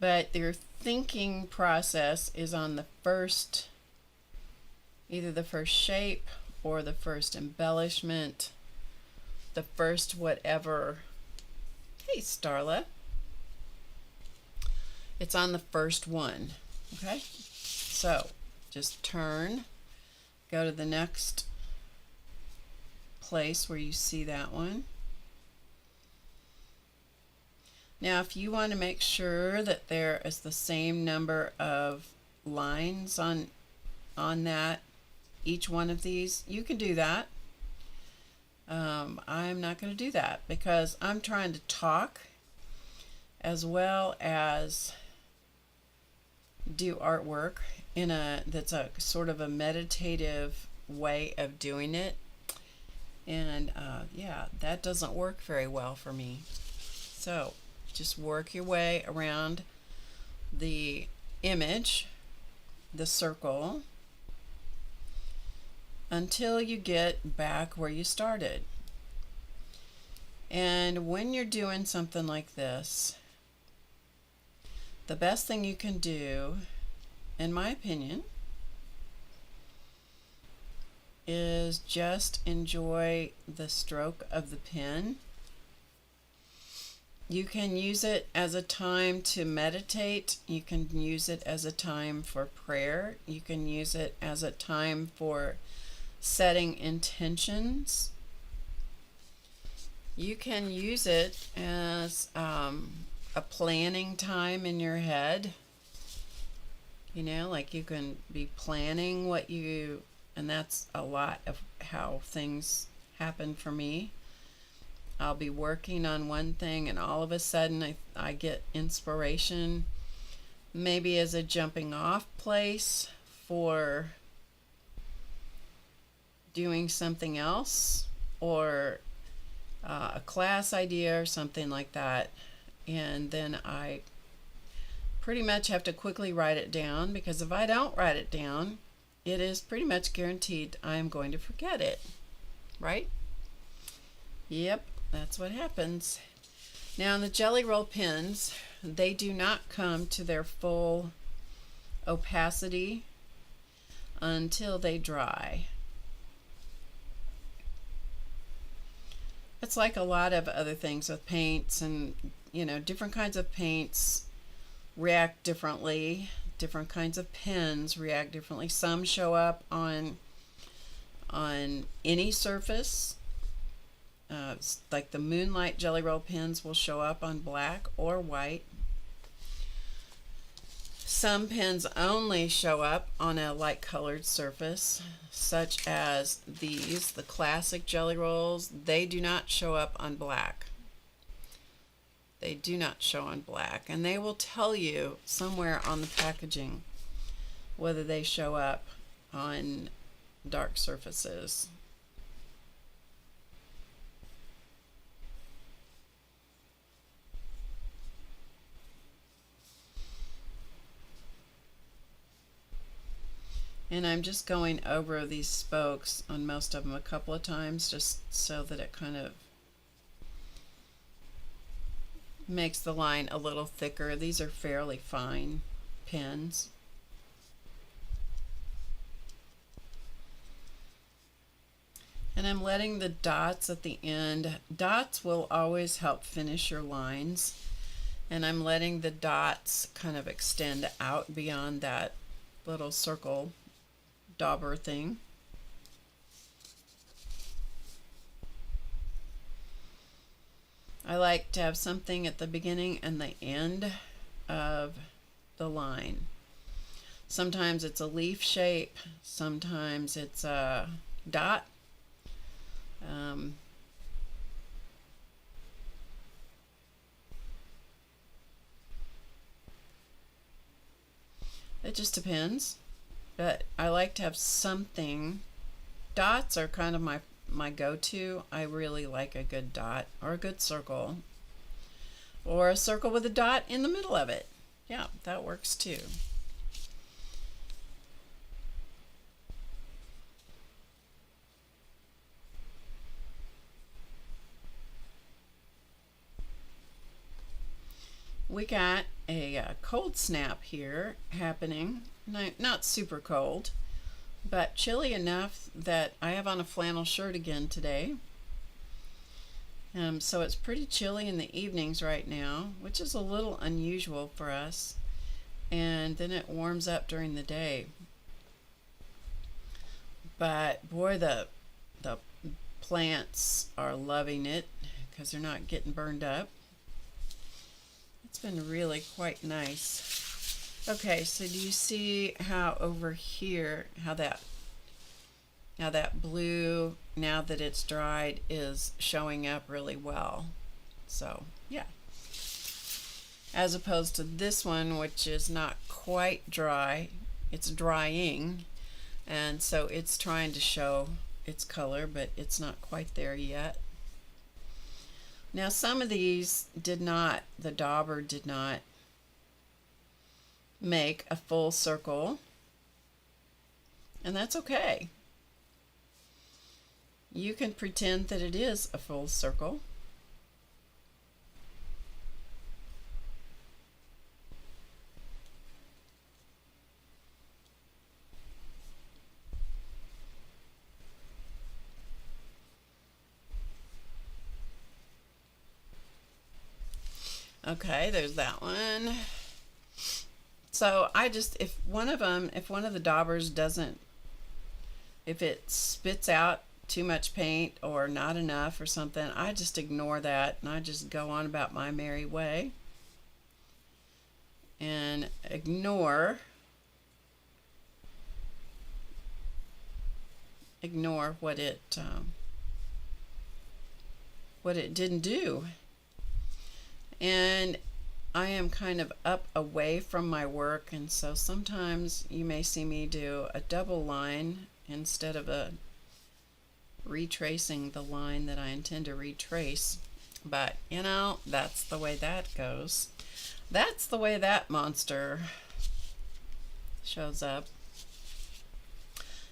But their thinking process is on the first, either the first shape or the first embellishment, the first whatever. Hey, Starla. It's on the first one. Okay? So just turn, go to the next place where you see that one. Now, if you want to make sure that there is the same number of lines on that, each one of these, you can do that. I'm not going to do that because I'm trying to talk as well as do artwork that's a sort of a meditative way of doing it. And yeah, that doesn't work very well for me. So just work your way around the image, the circle, until you get back where you started. And when you're doing something like this, the best thing you can do, in my opinion, is just enjoy the stroke of the pen. You can use it as a time to meditate. You can use it as a time for prayer. You can use it as a time for setting intentions. You can use it as a planning time in your head. You know, like you can be planning what you, and that's a lot of how things happen for me. I'll be working on one thing and all of a sudden I get inspiration, maybe as a jumping off place for doing something else, or a class idea or something like that. And then I pretty much have to quickly write it down, because if I don't write it down, it is pretty much guaranteed I am going to forget it, right? Yep, that's what happens. Now, in the Jelly Roll pens, they do not come to their full opacity until they dry. It's like a lot of other things with paints, and you know, different kinds of paints react differently. Different kinds of pens react differently. Some show up on any surface. Like the Moonlight Jelly Roll pens will show up on black or white. Some pens only show up on a light colored surface, such as these, the classic Jelly Rolls. They do not show up on black. They do not show on black, and they will tell you somewhere on the packaging whether they show up on dark surfaces. And I'm just going over these spokes on most of them a couple of times, just so that it kind of makes the line a little thicker. These are fairly fine pens. And I'm letting the dots at the end, dots will always help finish your lines, and I'm letting the dots kind of extend out beyond that little circle dauber thing. I like to have something at the beginning and the end of the line. Sometimes it's a leaf shape, sometimes it's a dot. It just depends, but I like to have something. Dots are kind of my go-to. I really like a good dot, or a good circle, or a circle with a dot in the middle of it. Yeah, that works too. We got a cold snap here happening. Not super cold, but chilly enough that I have on a flannel shirt again today. So it's pretty chilly in the evenings right now, which is a little unusual for us. And then it warms up during the day. But boy, the plants are loving it because they're not getting burned up. It's been really quite nice. Okay, so do you see how over here, how that blue, now that it's dried, is showing up really well? So yeah, as opposed to this one, which is not quite dry, it's drying, and so it's trying to show its color, but it's not quite there yet. Now some of these did not, the dauber did not make a full circle, and that's okay. You can pretend that it is a full circle. Okay, there's that one. So I just, if one of the daubers doesn't, if it spits out too much paint or not enough or something, I just ignore that and I just go on about my merry way and ignore what it didn't do. And I am kind of up away from my work, and so sometimes you may see me do a double line instead of retracing the line that I intend to retrace. But you know, that's the way that goes. That's the way that monster shows up.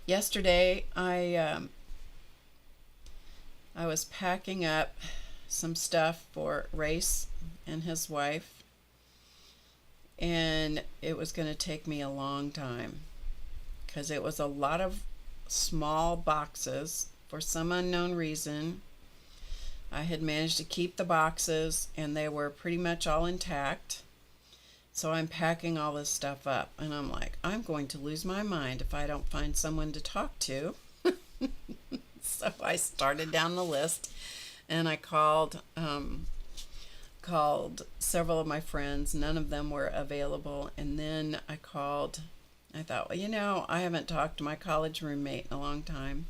Yesterday I was packing up some stuff for Race and his wife, and it was going to take me a long time because it was a lot of small boxes. For some unknown reason, I had managed to keep the boxes and they were pretty much all intact. So I'm packing all this stuff up and I'm like, I'm going to lose my mind if I don't find someone to talk to. So I started down the list and I called several of my friends. None of them were available. And then I thought, well, you know, I haven't talked to my college roommate in a long time.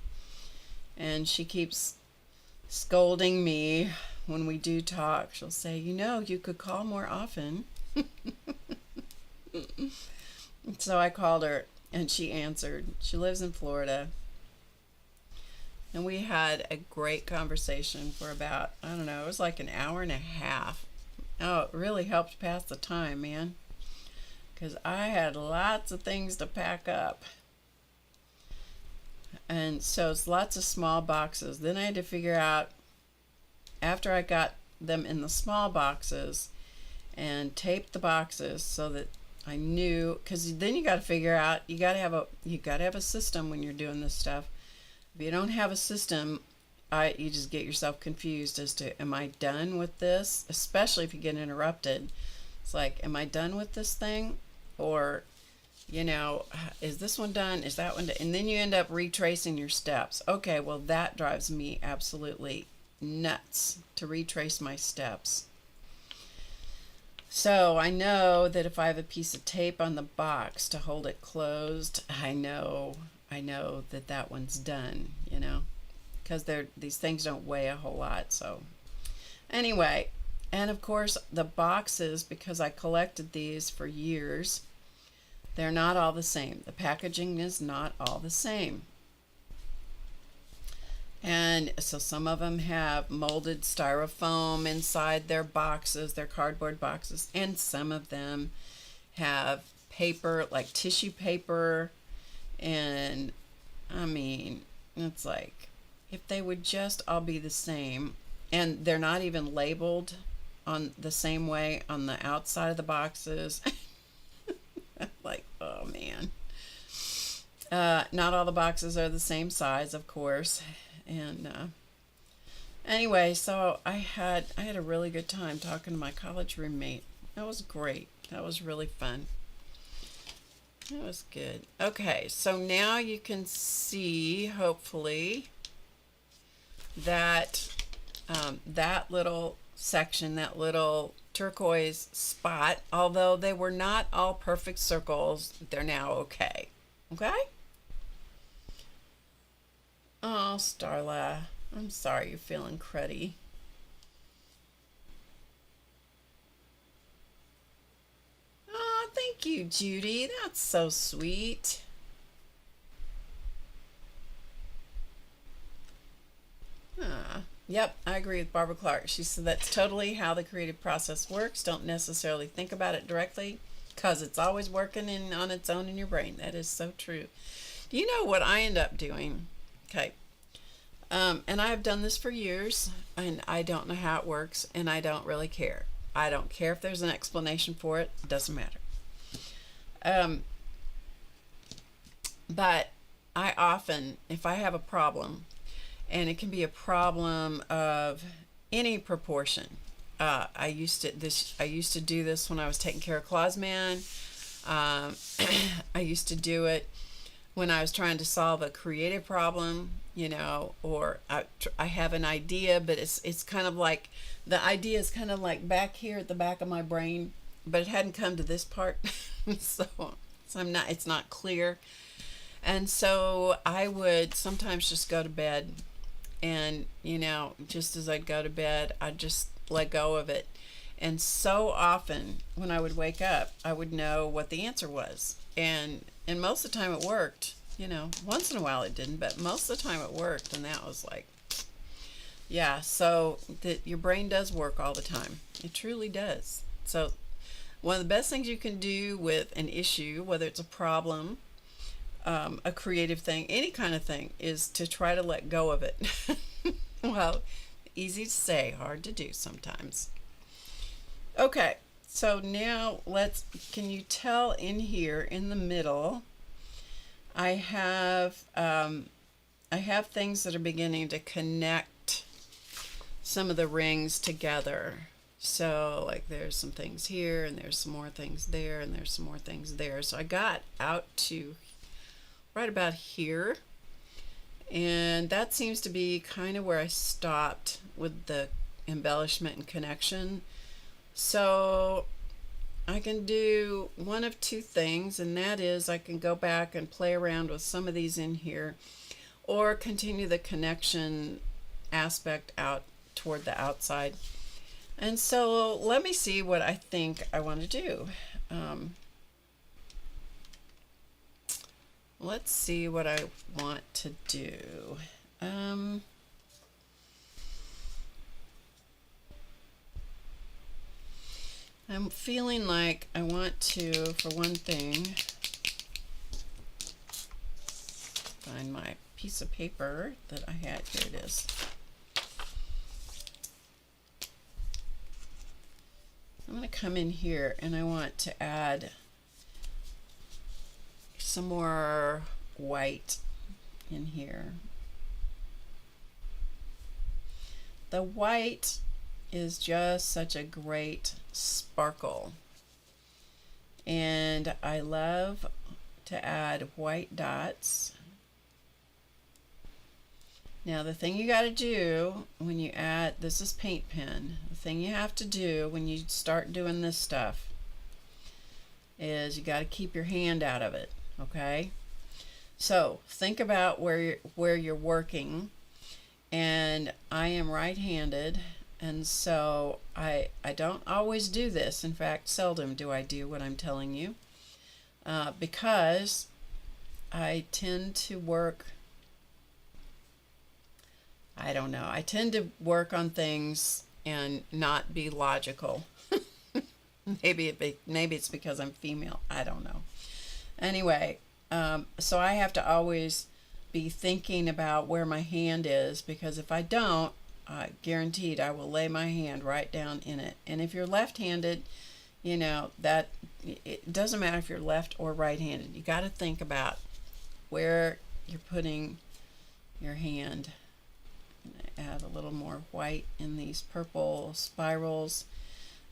And she keeps scolding me when we do talk. She'll say, you know, you could call more often. So I called her and she answered. She lives in Florida. And we had a great conversation for about, I don't know, it was like an hour and a half. Oh, it really helped pass the time, man. Because I had lots of things to pack up. And so it's lots of small boxes. Then I had to figure out, after I got them in the small boxes, and taped the boxes so that I knew, because then you got to figure out, you got to have a system when you're doing this stuff. If you don't have a system, you just get yourself confused as to, am I done with this? Especially if you get interrupted. It's like, am I done with this thing? Or, you know, is this one done? Is that one done? And then you end up retracing your steps. Okay, well, that drives me absolutely nuts to retrace my steps. So I know that if I have a piece of tape on the box to hold it closed, I know that one's done, you know, because these things don't weigh a whole lot. So anyway, and of course the boxes, because I collected these for years, they're not all the same. The packaging is not all the same. And so some of them have molded styrofoam inside their boxes, their cardboard boxes, and some of them have paper, like tissue paper. And I mean, it's like, if they would just all be the same, and they're not even labeled on the same way on the outside of the boxes. Like, oh man. Not all the boxes are the same size, of course. And anyway, so I had a really good time talking to my college roommate. That was great. That was really fun. That was good. Okay, so now you can see, hopefully, that that little section, that little turquoise spot, although they were not all perfect circles, they're now okay. Okay? Oh, Starla, I'm sorry you're feeling cruddy. Oh, thank you, Judy. That's so sweet. Yep, I agree with Barbara Clark. She said that's totally how the creative process works. Don't necessarily think about it directly because it's always working on its own in your brain. That is so true. Do you know what I end up doing? Okay. And I've done this for years, and I don't know how it works, and I don't really care. I don't care if there's an explanation for it. It doesn't matter. But I often, if I have a problem, and it can be a problem of any proportion. I used to do this when I was taking care of Clausman. I used to do it when I was trying to solve a creative problem, or I have an idea, but it's kind of like the idea is kind of like back here at the back of my brain, but it hadn't come to this part, so it's not clear, and so I would sometimes just go to bed, and just as I'd go to bed, I'd just let go of it, and so often when I would wake up, I would know what the answer was, and most of the time it worked. Once in a while it didn't, but most of the time it worked, and that was like, yeah, so that your brain does work all the time. It truly does. So one of the best things you can do with an issue, whether it's a problem, a creative thing, any kind of thing, is to try to let go of it. Well, easy to say, hard to do sometimes. Okay, so now can you tell in here in the middle, I have things that are beginning to connect some of the rings together. So like there's some things here, and there's some more things there, and there's some more things there. So I got out to right about here, and that seems to be kind of where I stopped with the embellishment and connection. So I can do one of two things, and that is I can go back and play around with some of these in here, or continue the connection aspect out toward the outside. And so let me see what I think I want to do. Let's see what I want to do. I'm feeling like I want to, for one thing, find my piece of paper that I had. Here it is. I'm going to come in here, and I want to add some more white in here. The white is just such a great sparkle, and I love to add white dots. Now the thing you got to do when you add, this is paint pen, the thing you have to do when you start doing this stuff is you got to keep your hand out of it. Okay, so think about where you're working, and I am right-handed. And so I don't always do this. In fact, seldom do I do what I'm telling you, because I tend to work, I don't know, I tend to work on things and not be logical. Maybe it's because I'm female. I don't know. Anyway, so I have to always be thinking about where my hand is, because if I don't, guaranteed I will lay my hand right down in it. And if you're left-handed, that it doesn't matter if you're left or right-handed. You got to think about where you're putting your hand. I'm going to add a little more white in these purple spirals.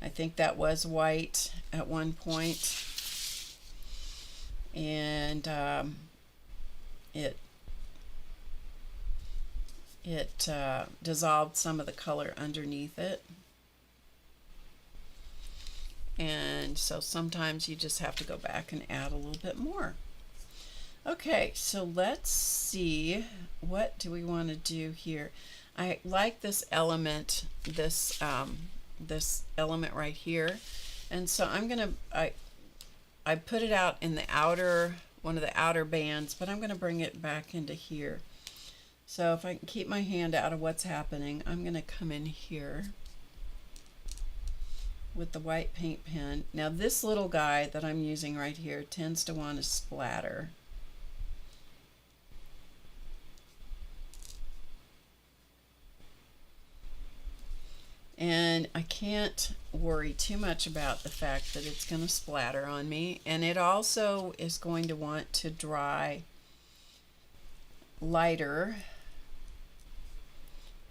I think that was white at one point, and it dissolved some of the color underneath it. And so sometimes you just have to go back and add a little bit more. Okay, so let's see, what do we want to do here? I like this element, this element right here, and so I'm gonna, I put it out in the outer, one of the outer bands, but I'm gonna bring it back into here. So if I can keep my hand out of what's happening, I'm going to come in here with the white paint pen. Now this little guy that I'm using right here tends to want to splatter. And I can't worry too much about the fact that it's going to splatter on me. And it also is going to want to dry lighter,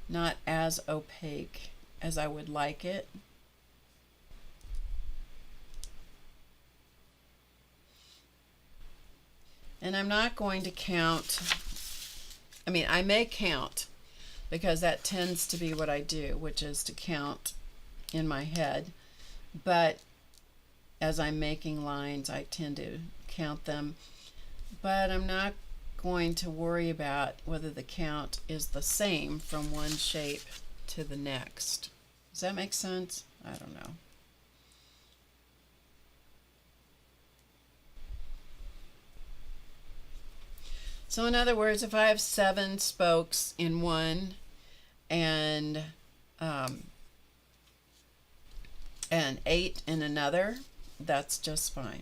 not as opaque as I would like it. And I'm not going to count. I mean, I may count, because that tends to be what I do, which is to count in my head. But as I'm making lines, I tend to count them. But I'm not going to worry about whether the count is the same from one shape to the next. Does that make sense? I don't know. So in other words, if I have 7 spokes in one and 8 in another, that's just fine.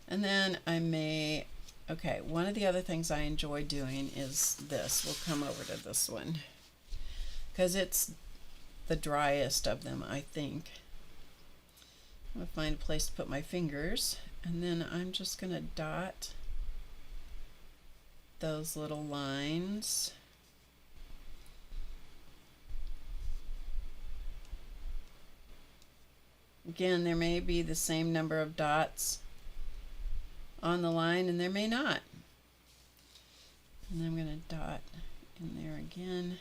And then I may, okay, one of the other things I enjoy doing is this. We'll come over to this one because it's the driest of them, I think. I'm going to find a place to put my fingers, and then I'm just going to dot those little lines. Again, there may be the same number of dots on the line, and there may not. And I'm going to dot in there again.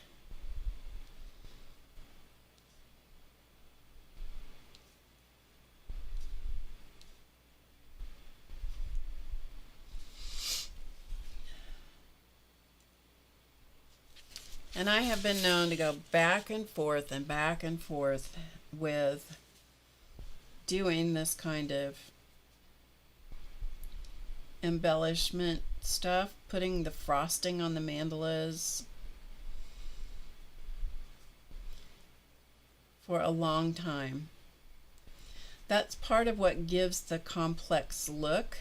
And I have been known to go back and forth and back and forth with doing this kind of embellishment stuff, putting the frosting on the mandalas for a long time. That's part of what gives the complex look,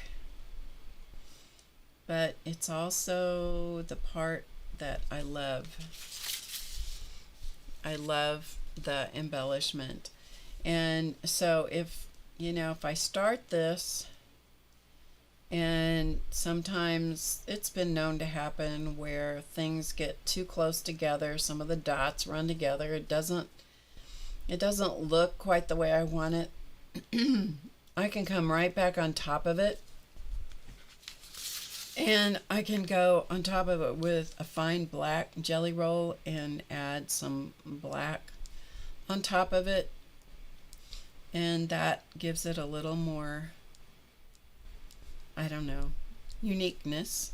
but it's also the part that I love. I love the embellishment. And so if I start this, and sometimes it's been known to happen where things get too close together, some of the dots run together, it doesn't look quite the way I want it. I can come right back on top of it, and I can go on top of it with a fine black jelly roll and add some black on top of it, and that gives it a little more, I don't know, uniqueness.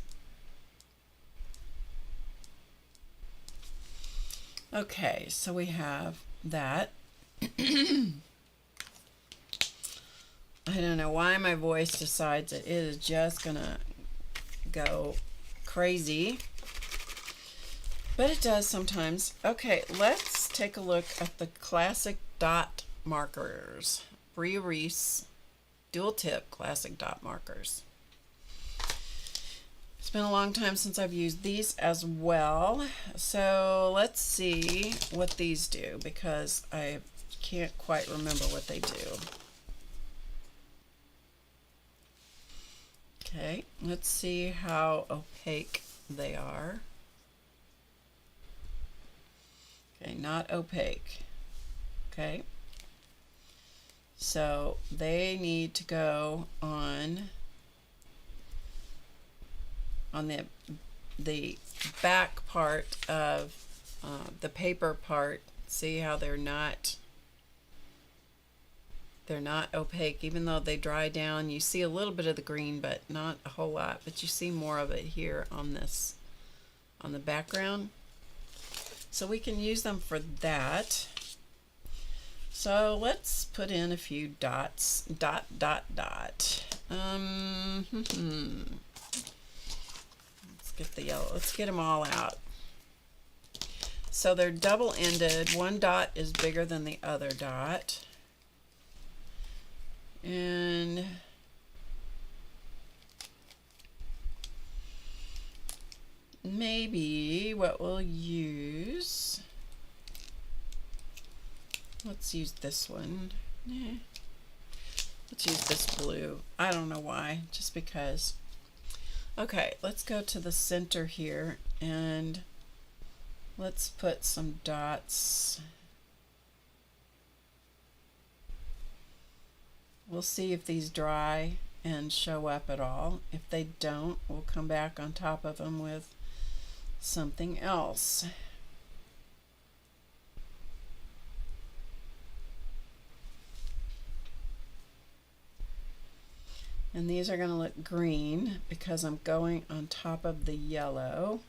Okay, so we have that. I don't know why my voice decides that it is just gonna go crazy, but it does sometimes. Okay, let's take a look at the classic dot markers. Bria Reese dual tip classic dot markers. It's been a long time since I've used these as well, so let's see what these do, because I can't quite remember what they do. Okay, let's see how opaque they are. Okay, not opaque. Okay, so they need to go on the back part of the paper part. See how they're not opaque, even though they dry down. You see a little bit of the green, but not a whole lot, but you see more of it here on the background. So we can use them for that. So let's put in a few dots. Dot, dot, dot. Let's get the yellow. Let's get them all out. So they're double-ended. One dot is bigger than the other dot. And maybe what we'll use, let's use this one. Let's use this blue. I don't know why, just because. Okay, let's go to the center here and let's put some dots. We'll see if these dry and show up at all. If they don't, we'll come back on top of them with something else. And these are going to look green because I'm going on top of the yellow.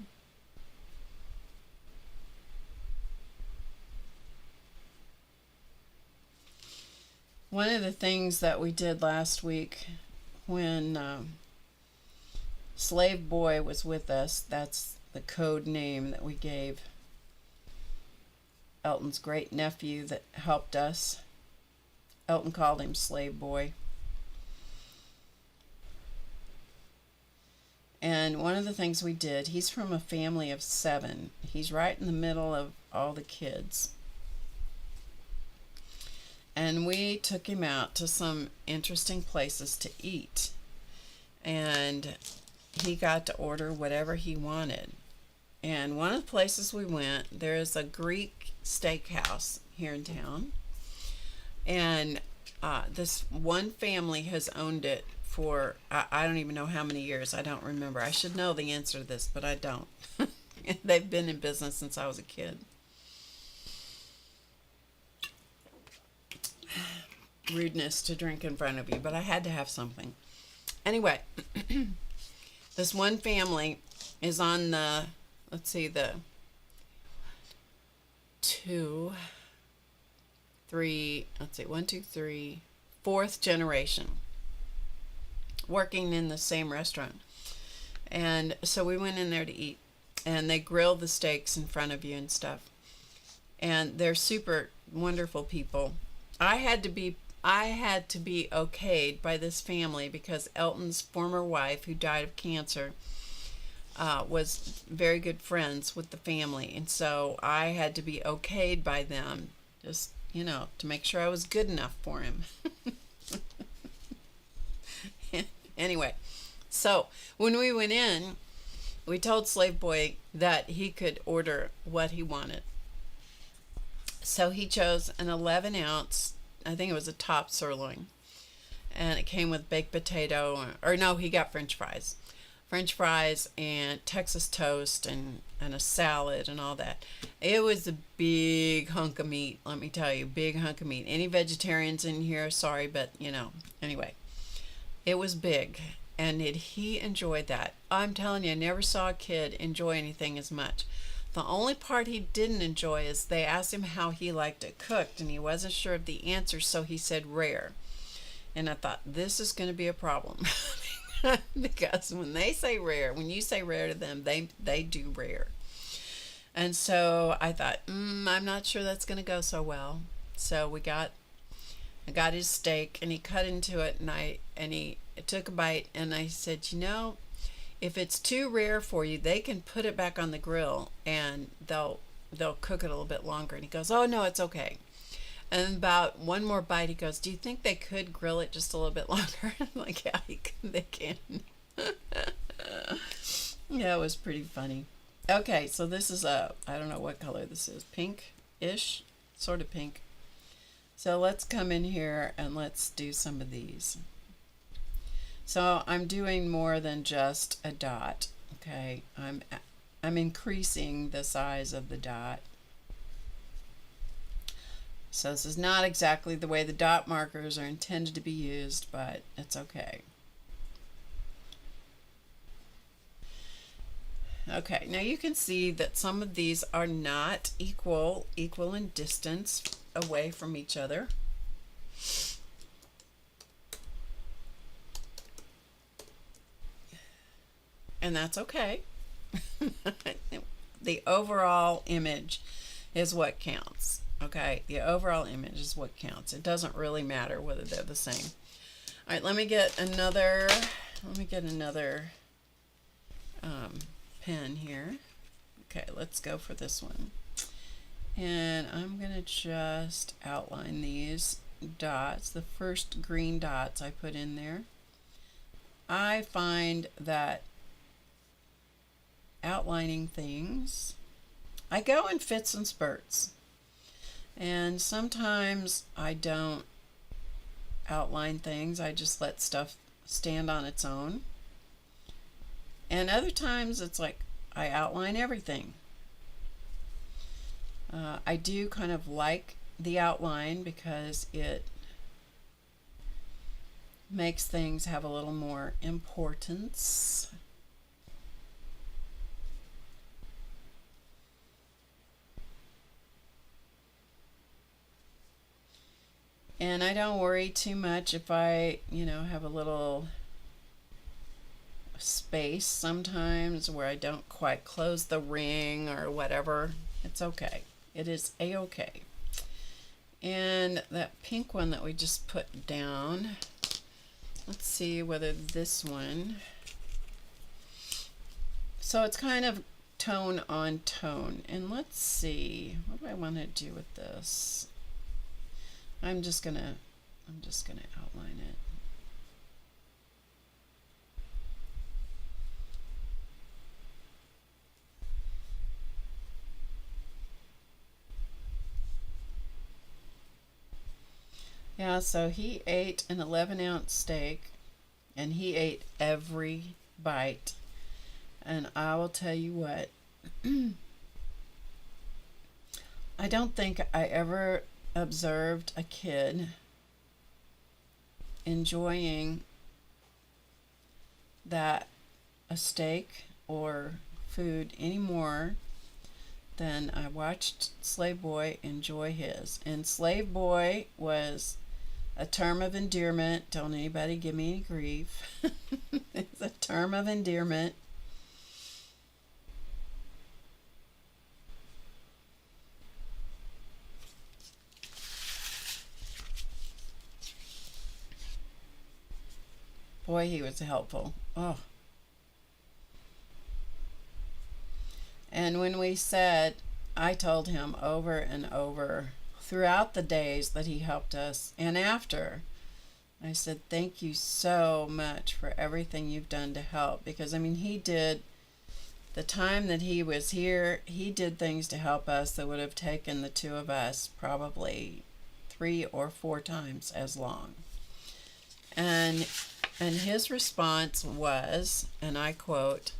One of the things that we did last week when Slave Boy was with us, that's the code name that we gave Elton's great nephew that helped us. Elton called him Slave Boy. And one of the things we did, he's from a family of 7. He's right in the middle of all the kids. And we took him out to some interesting places to eat. And he got to order whatever he wanted. And one of the places we went, there's a Greek steakhouse here in town. And this one family has owned it for, I don't even know how many years. I don't remember. I should know the answer to this, but I don't. They've been in business since I was a kid. Rudeness to drink in front of you, but I had to have something. Anyway, this one family is on the, let's see, the 2, 3, let's see, 1, 2, 3, 4th generation working in the same restaurant. And so we went in there to eat, and they grill the steaks in front of you and stuff. And they're super wonderful people. I had to be okayed by this family because Elton's former wife, who died of cancer, was very good friends with the family, and so I had to be okayed by them, just, you know, to make sure I was good enough for him. Anyway, so when we went in, we told Slave Boy that he could order what he wanted. So he chose an 11-ounce, I think it was a top sirloin, and it came with baked potato, or no, he got French fries and Texas toast and a salad and all that. It was a big hunk of meat, let me tell you, big hunk of meat. Any vegetarians in here, sorry, but you know, anyway, it was big, and he enjoyed that. I'm telling you, I never saw a kid enjoy anything as much. The only part he didn't enjoy is they asked him how he liked it cooked, and he wasn't sure of the answer, so he said rare. And I thought, this is going to be a problem. Because when they say rare, when you say rare to them, they do rare. And so I thought, I'm not sure that's going to go so well. So I got his steak, and he cut into it, and he took a bite, and I said, you know, if it's too rare for you, they can put it back on the grill, and they'll cook it a little bit longer. And he goes, oh no, it's okay. And about one more bite, he goes, do you think they could grill it just a little bit longer? I'm like, yeah, they can. Yeah, it was pretty funny. Okay, so this is I don't know what color this is, pink-ish, sort of pink. So let's come in here and let's do some of these. So I'm doing more than just a dot, okay? I'm increasing the size of the dot. So this is not exactly the way the dot markers are intended to be used, but it's okay. Okay, now you can see that some of these are not equal in distance away from each other. And that's okay. The overall image is what counts. Okay, the overall image is what counts. It doesn't really matter whether they're the same. All right, let me get another pen here. Okay, let's go for this one. And I'm gonna just outline these dots, the first green dots I put in there. I find that outlining things, I go in fits and spurts, and sometimes I don't outline things, I just let stuff stand on its own, and other times it's like I outline everything. I do kind of like the outline because it makes things have a little more importance. And I don't worry too much if I, have a little space sometimes where I don't quite close the ring or whatever. It's okay. It is a-okay. And that pink one that we just put down, let's see whether this one, so it's kind of tone on tone. And let's see, what do I want to do with this? I'm just gonna outline it. Yeah, so he ate an 11-ounce steak, and he ate every bite. And I will tell you what, I don't think I ever observed a kid enjoying a steak or food any more than I watched Slave Boy enjoy his. And Slave Boy was a term of endearment. Don't anybody give me any grief. It's a term of endearment. Boy, he was helpful. Oh. And when we said, I told him over and over throughout the days that he helped us and after, I said, thank you so much for everything you've done to help. Because, he did, the time that he was here, he did things to help us that would have taken the two of us probably 3 or 4 times as long. And his response was, and I quote,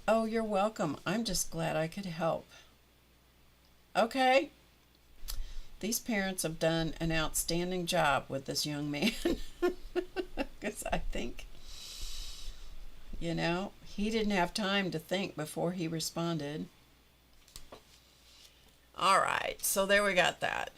"Oh, you're welcome. I'm just glad I could help." Okay? These parents have done an outstanding job with this young man. Because I think, he didn't have time to think before he responded. All right, so there we got that.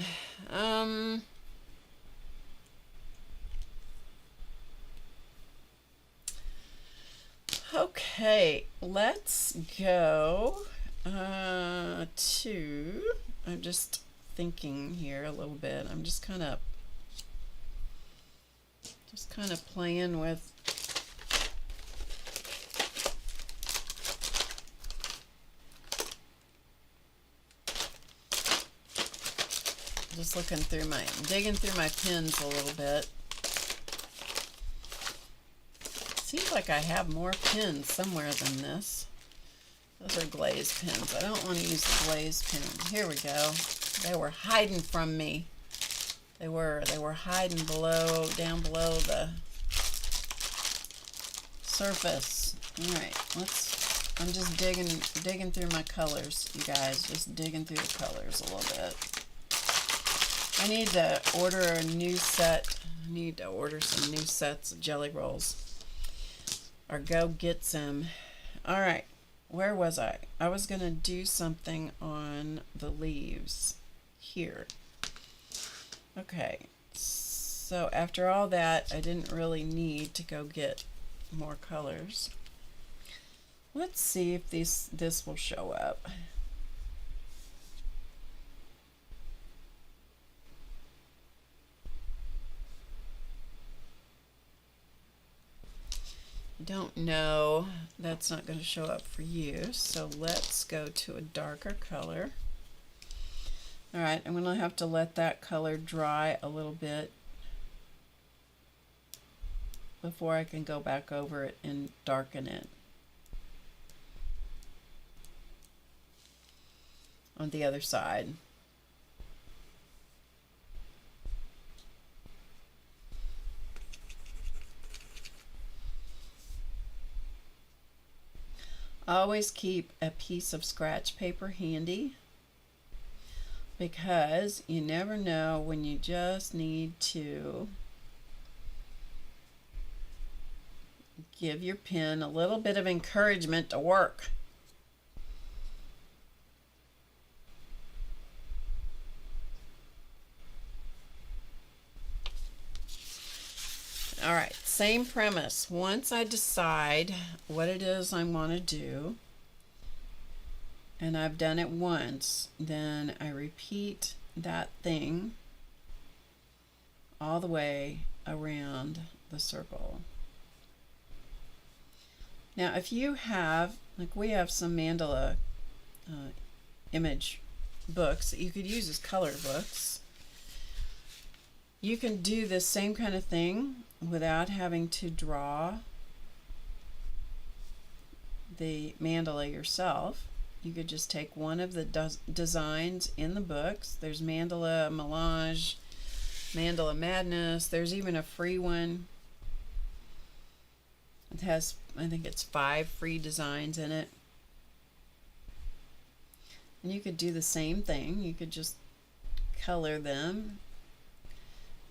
Okay, let's go to, I'm just thinking here a little bit. I'm just kind of playing with digging through my pens a little bit. Seems like I have more pens somewhere than this. Those are glazed pens. I don't want to use the glazed pen. Here we go. They were hiding from me. They were hiding down below the surface. All right, I'm just digging through my colors, you guys. Just digging through the colors a little bit. I need to order a new set. I need to order some new sets of jelly rolls. Or go get some. All right, where was I? I was going to do something on the leaves here. Okay, so after all that, I didn't really need to go get more colors. Let's see if this will show up. Don't know, that's not going to show up for you, so let's go to a darker color. Alright, I'm going to have to let that color dry a little bit before I can go back over it and darken it on the other side. Always keep a piece of scratch paper handy, because you never know when you just need to give your pen a little bit of encouragement to work. All right, same premise. Once I decide what it is I want to do, and I've done it once, then I repeat that thing all the way around the circle. Now, if you have, like we have some mandala image books that you could use as color books, you can do this same kind of thing without having to draw the mandala yourself. You could just take one of the designs in the books. There's Mandala Melange, Mandala Madness. There's even a free one. It has, I think it's 5 free designs in it. And you could do the same thing. You could just color them.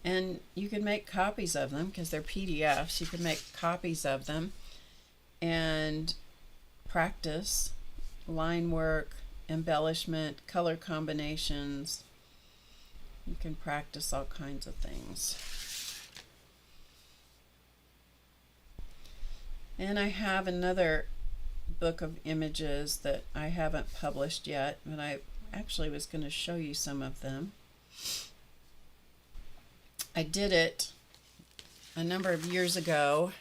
And you could make copies of them because they're PDFs. You could make copies of them and practice line work, embellishment, color combinations. You can practice all kinds of things. And I have another book of images that I haven't published yet, but I actually was going to show you some of them. I did it a number of years ago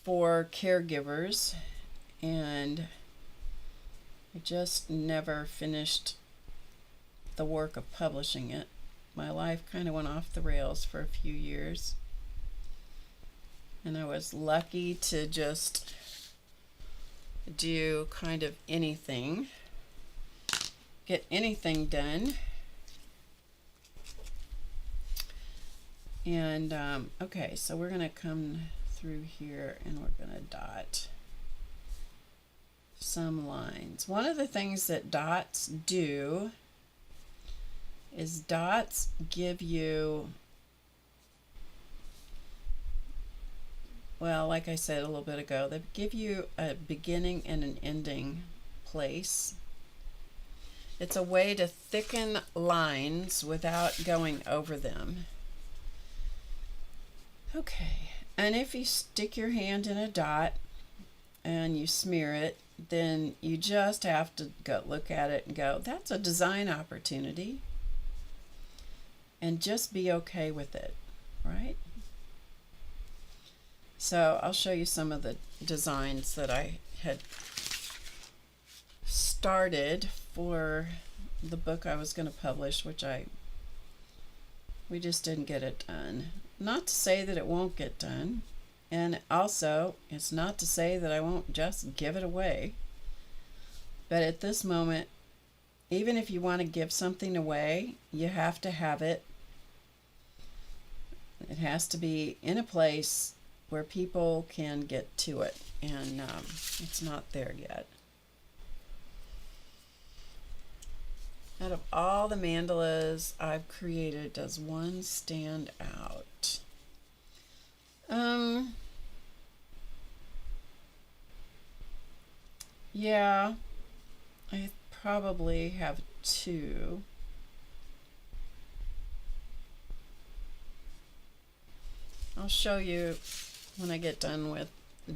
for caregivers, and I just never finished the work of publishing it. My life kind of went off the rails for a few years, and I was lucky to just do kind of anything, get anything done. And okay, so we're going to come through here and we're going to dot some lines. One of the things that dots do is dots give you, well, like I said a little bit ago, they give you a beginning and an ending place. It's a way to thicken lines without going over them. Okay, and if you stick your hand in a dot and you smear it, then you just have to go look at it and go, that's a design opportunity, and just be okay with it, right? So I'll show you some of the designs that I had started for the book I was going to publish, which we just didn't get it done. Not to say that it won't get done, and also it's not to say that I won't just give it away. But at this moment, even if you want to give something away, you have to have it. It has to be in a place where people can get to it, and it's not there yet. Out of all the mandalas I've created, does one stand out? Yeah, I probably have 2. I'll show you when I get done with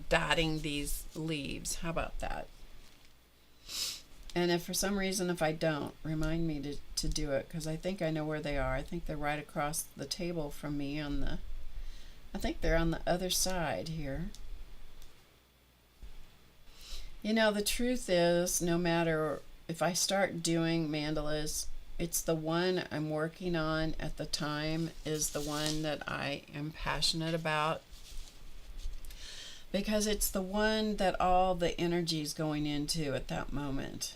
dotting these leaves. How about that? And if for some reason, if I don't, remind me to do it, because I think I know where they are. I think they're right across the table from me on the, I think they're on the other side here. You know, the truth is, no matter if I start doing mandalas, it's the one I'm working on at the time is the one that I am passionate about, because it's the one that all the energy is going into at that moment.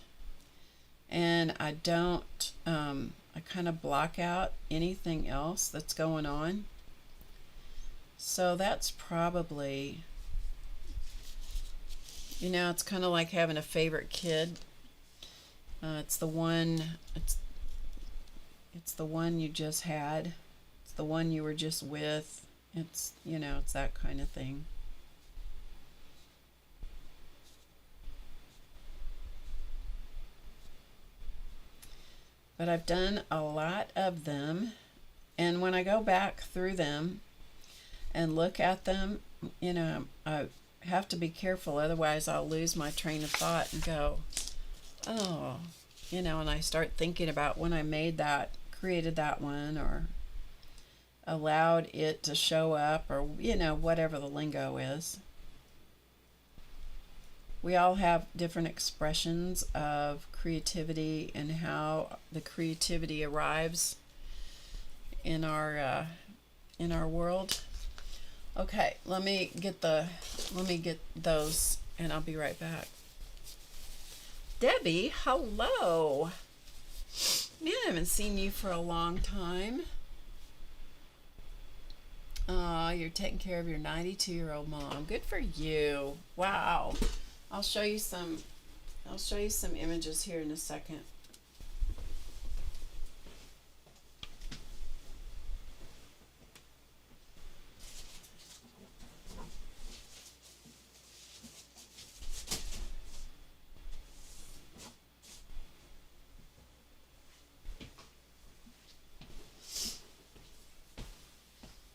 And I don't, I kind of block out anything else that's going on. So that's probably, you know, it's kind of like having a favorite kid. It's the one, it's the one you just had. It's the one you were just with. It's, you know, it's that kind of thing. But I've done a lot of them, and when I go back through them and look at them, you know, I have to be careful, otherwise I'll lose my train of thought and go, oh, you know, and I start thinking about when I made that, created that one, or allowed it to show up, or, you know, whatever the lingo is. We all have different expressions of creativity and how the creativity arrives in our world. Okay, let me get those, and I'll be right back. Debbie, hello. Man, I haven't seen you for a long time. You're taking care of your 92-year-old mom. Good for you. Wow. I'll show you some images here in a second.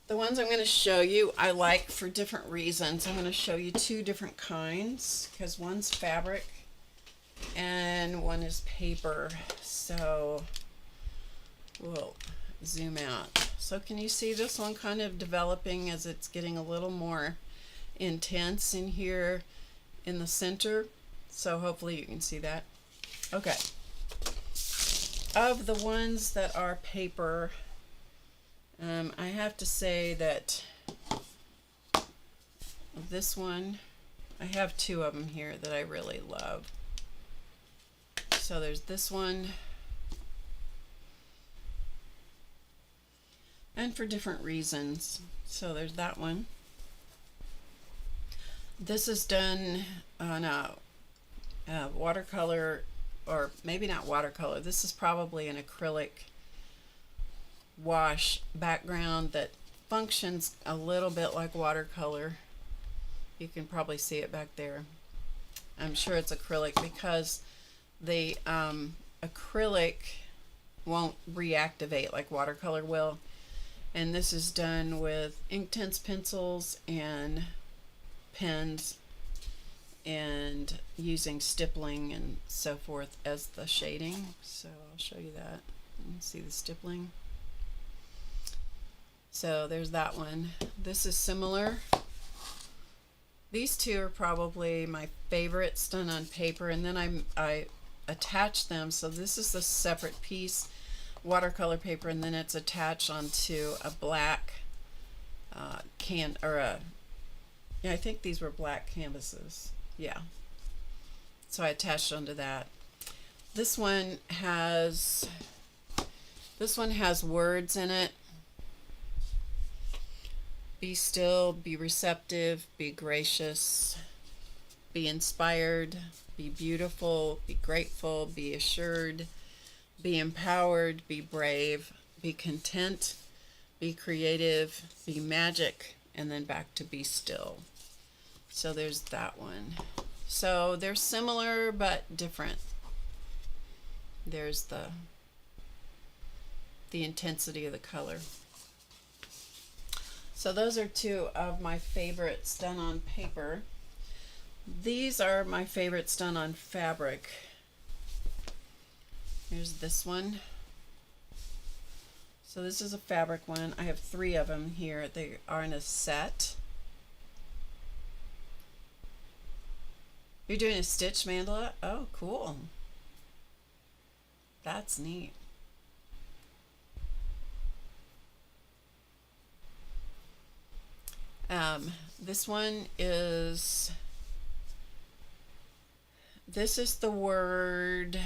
The ones I'm going to show you I like for different reasons. I'm going to show you two different kinds, because one's fabric and one is paper. So we'll zoom out. So can you see this one kind of developing as it's getting a little more intense in here in the center? So hopefully you can see that. Okay. Of the ones that are paper, I have to say that this one, I have two of them here that I really love. So there's this one, and for different reasons. So there's that one. This is done on a watercolor, or maybe not watercolor. This is probably an acrylic wash background that functions a little bit like watercolor. You can probably see it back there. I'm sure it's acrylic because the acrylic won't reactivate like watercolor will. And this is done with Inktense pencils and pens, and using stippling and so forth as the shading. So I'll show you that. You can see the stippling. So there's that one. This is similar. These two are probably my favorites done on paper, and then I attach them. So this is the separate piece, watercolor paper, and then it's attached onto a black I think these were black canvases. Yeah. So I attached onto that. This one has words in it. Be still, be receptive, be gracious, be inspired, be beautiful, be grateful, be assured, be empowered, be brave, be content, be creative, be magic, and then back to be still. So there's that one. So they're similar but different. There's the intensity of the color. So those are two of my favorites done on paper. These are my favorites done on fabric. Here's this one. So this is a fabric one. I have 3 of them here. They are in a set. You're doing a stitch mandala? Oh, cool. That's neat. This one is, this is the word,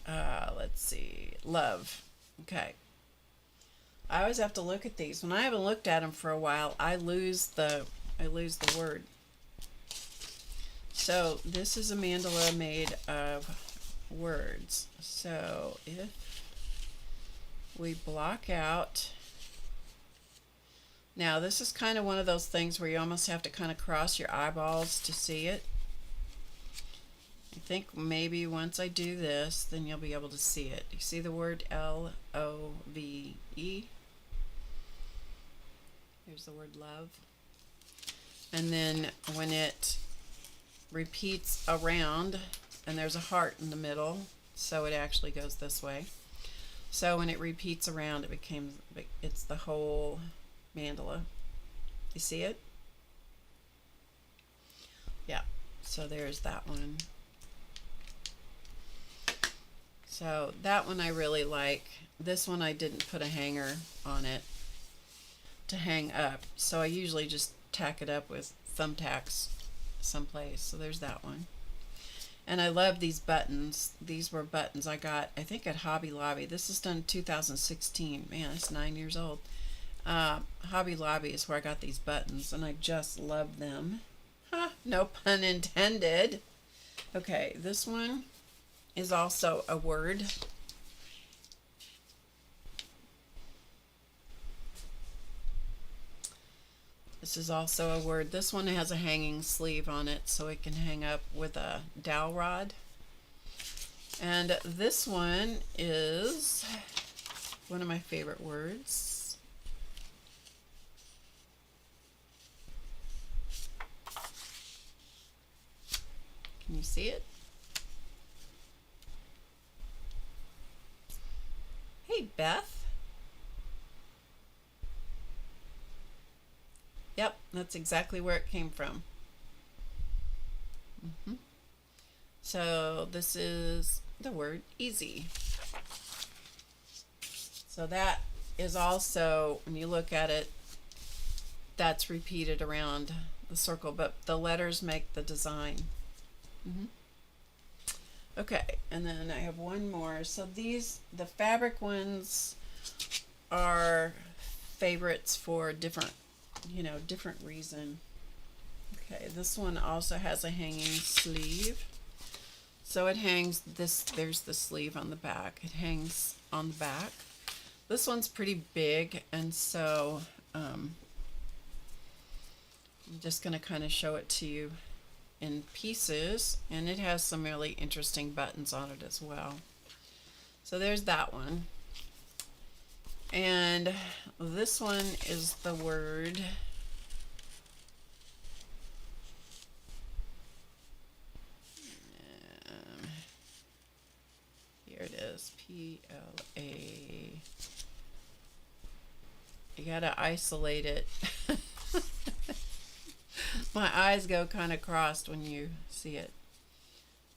let's see, love. Okay. I always have to look at these. When I haven't looked at them for a while, I lose the word. So this is a mandala made of words. So if we block out, now this is kind of one of those things where you almost have to kind of cross your eyeballs to see it. I think maybe once I do this, then you'll be able to see it. You see the word L-O-V-E? Here's the word love. And then when it repeats around, and there's a heart in the middle, so it actually goes this way. So when it repeats around, it's the whole mandala. You see it? Yeah. So there's that one. So that one I really like. This one I didn't put a hanger on it to hang up, so I usually just tack it up with thumbtacks someplace. So there's that one. And I love these buttons. These were buttons I got, I think, at Hobby Lobby. This is done in 2016. Man, it's 9 years old. Hobby Lobby is where I got these buttons, and I just love them. Huh, no pun intended. Okay, this one is also a word. This is also a word. This one has a hanging sleeve on it, so it can hang up with a dowel rod. And this one is one of my favorite words. Can you see it? Hey, Beth. Yep, that's exactly where it came from. So this is the word easy. So that is also, when you look at it, that's repeated around the circle, but the letters make the design. Okay, and then I have one more. So these, the fabric ones, are favorites for different reason. Okay, this one also has a hanging sleeve. So it hangs, there's the sleeve on the back. It hangs on the back. This one's pretty big, and so I'm just going to kind of show it to you in pieces, and it has some really interesting buttons on it as well. So there's that one. And this one is the word here it is, P-L-A. You gotta isolate it. My eyes go kind of crossed when you see it,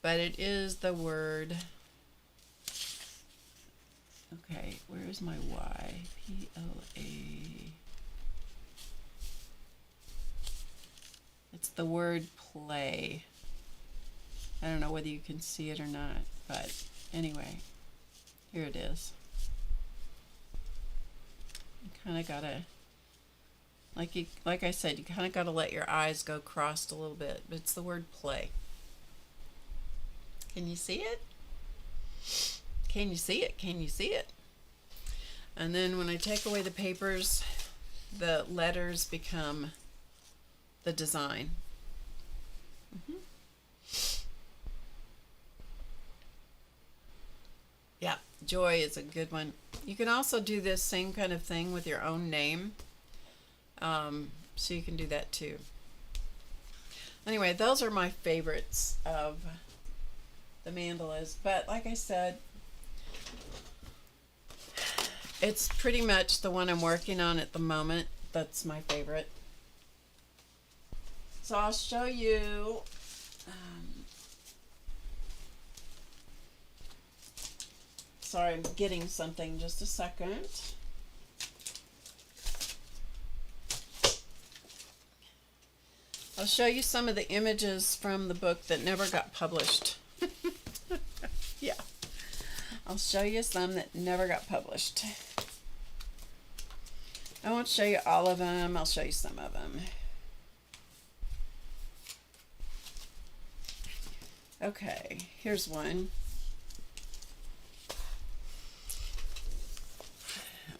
but it is the word. Okay, where's my Y? P-L-A. It's the word play. I don't know whether you can see it or not, but anyway, here it is. You kind of gotta, like I said, you kind of gotta let your eyes go crossed a little bit, but it's the word play. Can you see it? Can you see it? Can you see it? And then when I take away the papers, the letters become the design. Yeah, joy is a good one. You can also do this same kind of thing with your own name. So you can do that too. Anyway, those are my favorites of the mandalas. But like I said, it's pretty much the one I'm working on at the moment that's my favorite. So I'll show you sorry, I'm getting something, just a second. I'll show you some of the images from the book that never got published. Yeah, I'll show you some that never got published. I won't show you all of them, I'll show you some of them. Okay, here's one.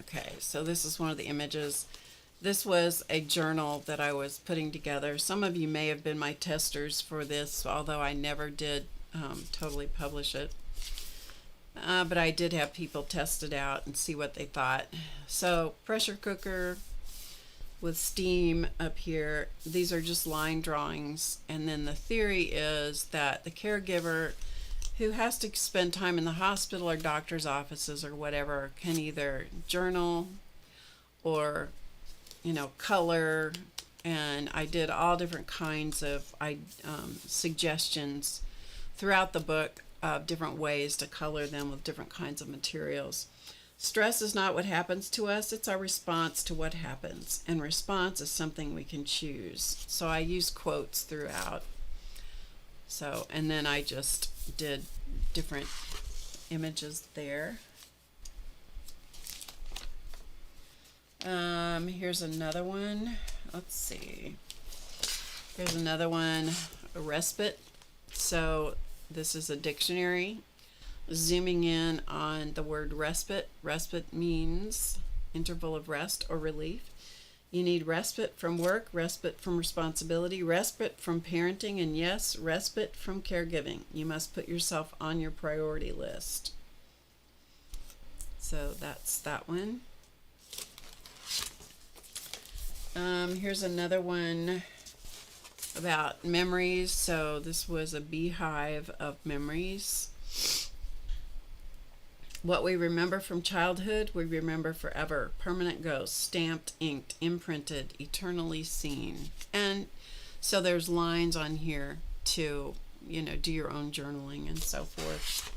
Okay, so this is one of the images. This was a journal that I was putting together. Some of you may have been my testers for this, although I never did totally publish it. But I did have people test it out and see what they thought. So, pressure cooker with steam up here. These are just line drawings. And then the theory is that the caregiver who has to spend time in the hospital or doctor's offices or whatever can either journal or, you know, color. And I did all different kinds of suggestions throughout the book of different ways to color them with different kinds of materials. Stress is not what happens to us, it's our response to what happens. And response is something we can choose. So I use quotes throughout. So, and then I just did different images there. Here's another one. Let's see. Here's another one, a respite. So this is a dictionary. Zooming in on the word respite. Respite means interval of rest or relief. You need respite from work, respite from responsibility, respite from parenting, and yes, respite from caregiving. You must put yourself on your priority list. So that's that one. Here's another one about memories. So this was a beehive of memories. What we remember from childhood, we remember forever. Permanent ghosts, stamped, inked, imprinted, eternally seen. And so there's lines on here to, you know, do your own journaling and so forth.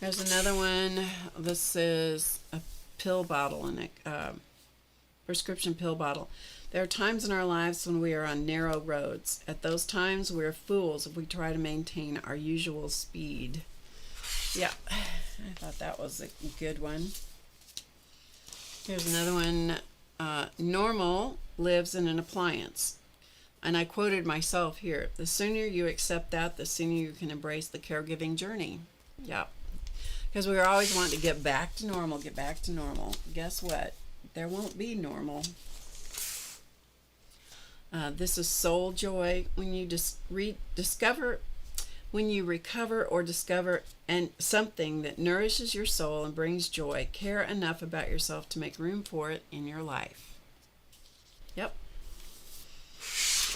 There's another one. This is a pill bottle and a prescription pill bottle. There are times in our lives when we are on narrow roads. At those times, we are fools if we try to maintain our usual speed. Yeah, I thought that was a good one. Here's another one. Normal lives in an appliance. And I quoted myself here. The sooner you accept that, the sooner you can embrace the caregiving journey. Yeah, because we always want to get back to normal, get back to normal. Guess what? There won't be normal. This is soul joy. When you when you recover or discover something that nourishes your soul and brings joy, care enough about yourself to make room for it in your life. Yep,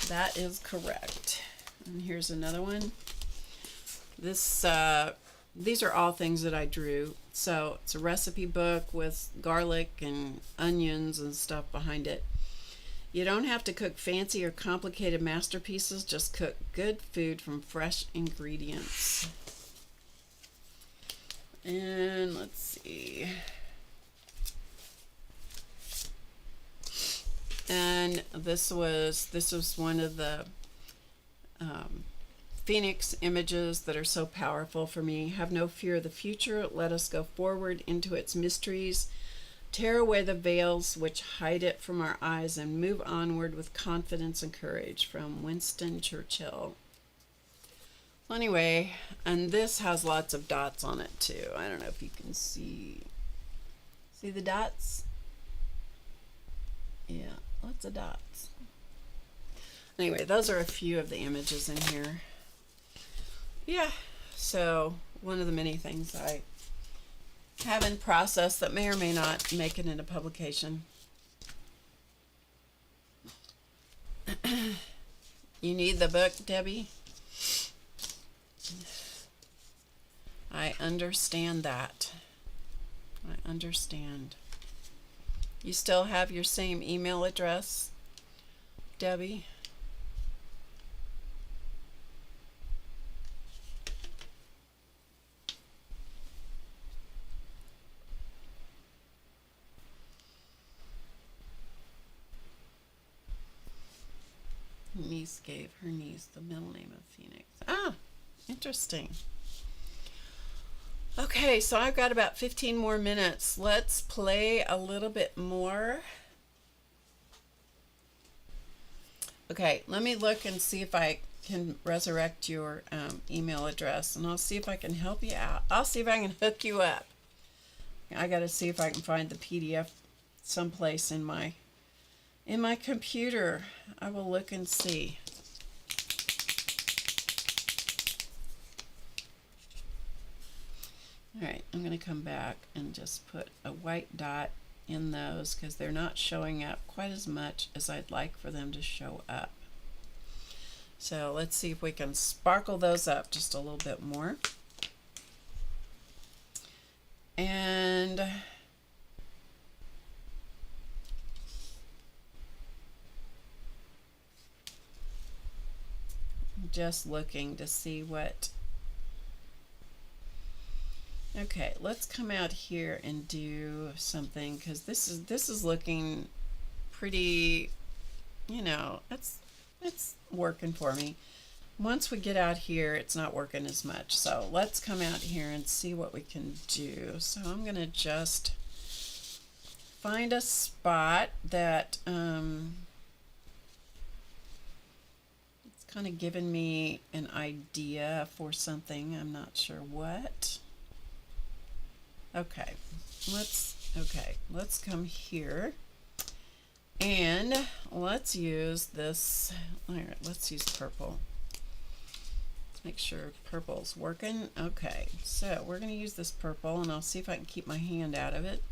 that is correct. And here's another one. These are all things that I drew. So it's a recipe book with garlic and onions and stuff behind it. You don't have to cook fancy or complicated masterpieces, just cook good food from fresh ingredients. And let's see. And this was one of the Phoenix images that are so powerful for me. Have no fear of the future. Let us go forward into its mysteries. Tear away the veils which hide it from our eyes and move onward with confidence and courage, from Winston Churchill. Anyway, and this has lots of dots on it too. I don't know if you can see the dots? Yeah, lots of dots. Anyway, those are a few of the images in here. Yeah, so one of the many things I have in process that may or may not make it into publication. You need the book, Debbie? I understand that. I understand. You still have your same email address, Debbie? Niece gave her niece the middle name of Phoenix. Ah, interesting. Okay, so I've got about 15 more minutes. Let's play a little bit more. Okay, let me look and see if I can resurrect your email address, and I'll see if I can help you out. I'll see if I can hook you up. I got to see if I can find the PDF someplace in my computer. I will look and see. All right, I'm going to come back and just put a white dot in those because they're not showing up quite as much as I'd like for them to show up. So let's see if we can sparkle those up just a little bit more. And just looking to see what. Okay, let's come out here and do something because this is looking pretty, you know, it's working for me. Once we get out here, it's not working as much. So let's come out here and see what we can do. So I'm gonna just find a spot that it's kind of giving me an idea for something. I'm not sure what. Okay, let's come here and let's use this. All right, let's use purple. Let's make sure purple's working. Okay, so we're going to use this purple, and I'll see if I can keep my hand out of it.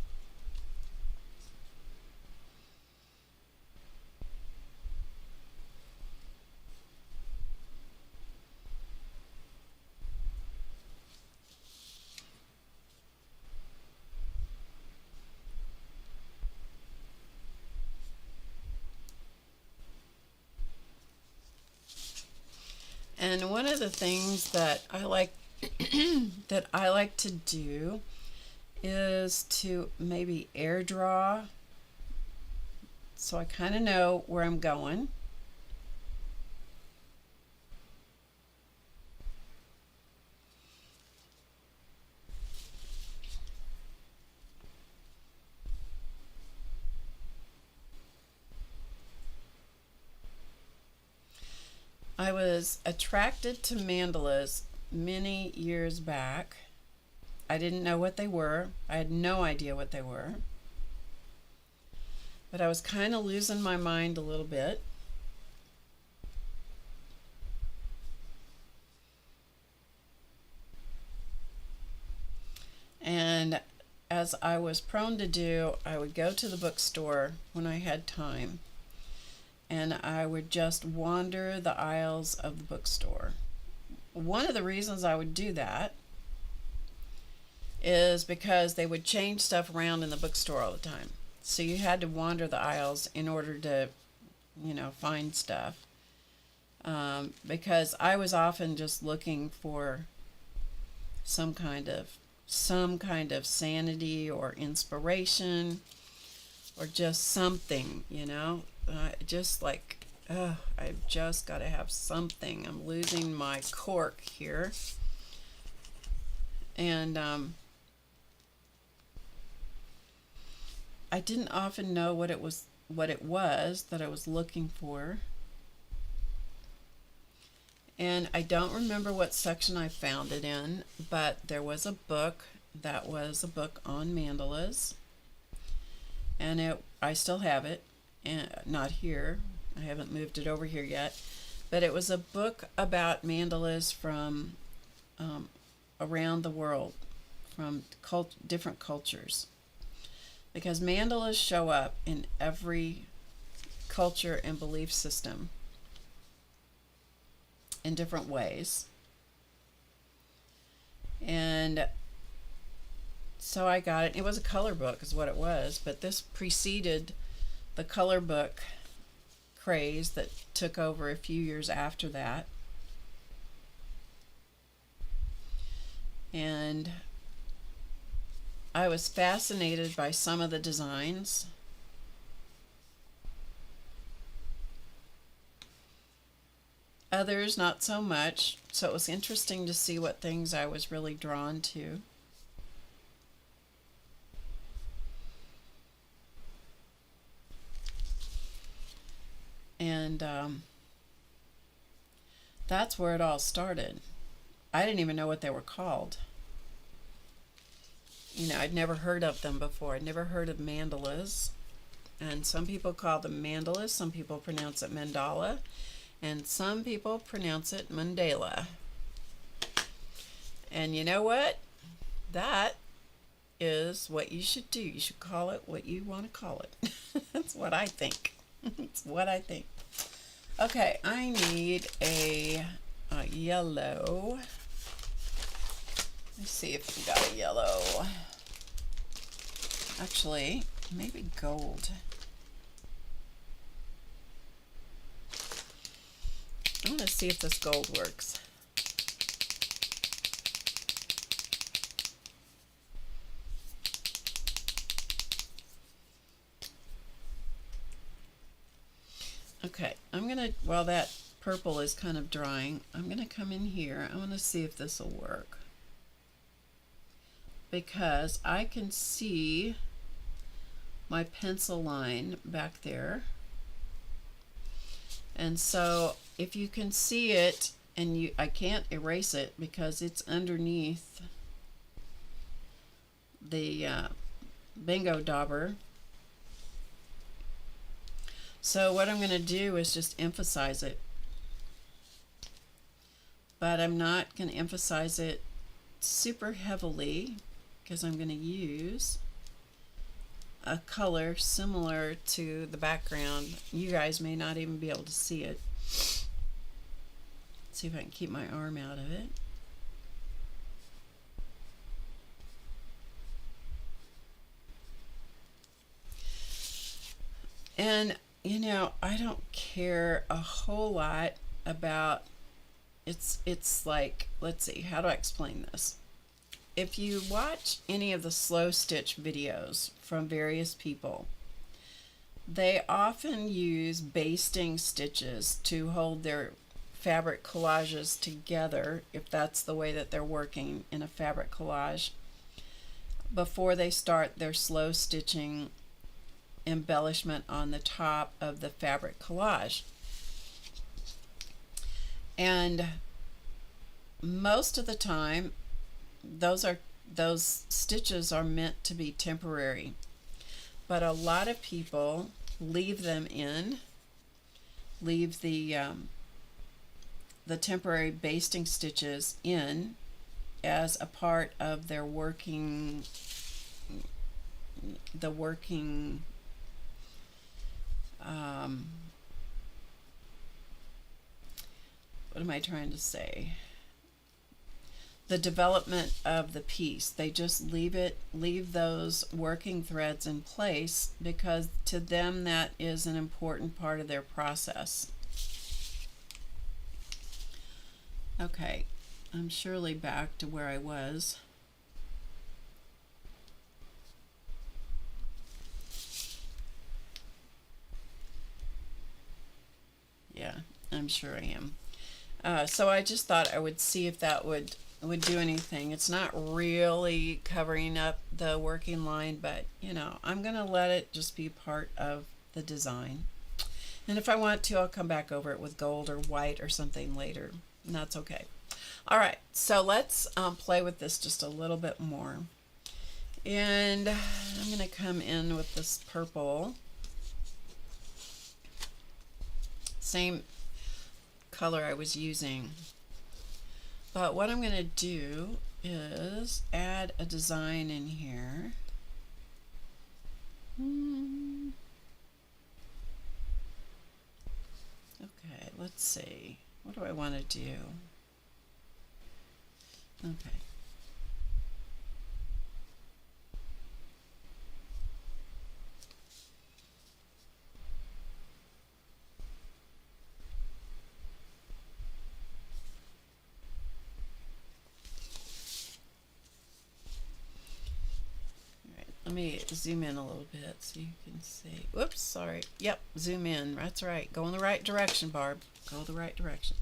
And one of the things that I like to do is to maybe air draw so I kind of know where I'm going. I was attracted to mandalas many years back. I didn't know what they were. I had no idea what they were. But I was kind of losing my mind a little bit. And as I was prone to do, I would go to the bookstore when I had time, and I would just wander the aisles of the bookstore. One of the reasons I would do that is because they would change stuff around in the bookstore all the time. So you had to wander the aisles in order to, you know, find stuff. Because I was often just looking for some kind of sanity or inspiration or just something, you know. Just like, I've just got to have something. I'm losing my cork here. And I didn't often know what it was that I was looking for. And I don't remember what section I found it in, but there was a book that was a book on mandalas. And I still have it. And not here, I haven't moved it over here yet, but it was a book about mandalas from around the world, from different cultures, because mandalas show up in every culture and belief system in different ways. And so I got it. It was a color book is what it was, but this preceded the color book craze that took over a few years after that. And I was fascinated by some of the designs. Others not so much, so it was interesting to see what things I was really drawn to. And that's where it all started. I didn't even know what they were called. You know, I'd never heard of them before. I'd never heard of mandalas. And some people call them mandalas, some people pronounce it mandala, and some people pronounce it Mandala. And you know what? That is what you should do. You should call it what you want to call it. That's what I think. That's what I think. Okay, I need a yellow. Let's see if we got a yellow. Actually, maybe gold. I want to see if this gold works. Okay, I'm gonna, while that purple is kind of drying, I'm gonna come in here. I want to see if this will work, because I can see my pencil line back there. And so if you can see it, and I can't erase it because it's underneath the bingo dauber. So what I'm going to do is just emphasize it. But I'm not going to emphasize it super heavily, because I'm going to use a color similar to the background. You guys may not even be able to see it. Let's see if I can keep my arm out of it. And you know, I don't care a whole lot about it's like, let's see, how do I explain this? If you watch any of the slow stitch videos from various people, they often use basting stitches to hold their fabric collages together, if that's the way that they're working in a fabric collage, before they start their slow stitching embellishment on the top of the fabric collage. And most of the time those stitches are meant to be temporary, but a lot of people leave them in, leave the temporary basting stitches in as a part of their working, what am I trying to say? The development of the piece. They just leave those working threads in place because to them that is an important part of their process. Okay, I'm surely back to where I was. Yeah, I'm sure I am. So I just thought I would see if that would do anything. It's not really covering up the working line, but you know, I'm gonna let it just be part of the design. And if I want to, I'll come back over it with gold or white or something later, and that's okay. All right, so let's play with this just a little bit more. And I'm gonna come in with this purple. Same color I was using. But what I'm going to do is add a design in here. Okay, let's see. What do I want to do? Okay. Let me zoom in a little bit so you can see. Whoops, sorry. Yep, zoom in. That's right. Go in the right direction, Barb. Go the right direction.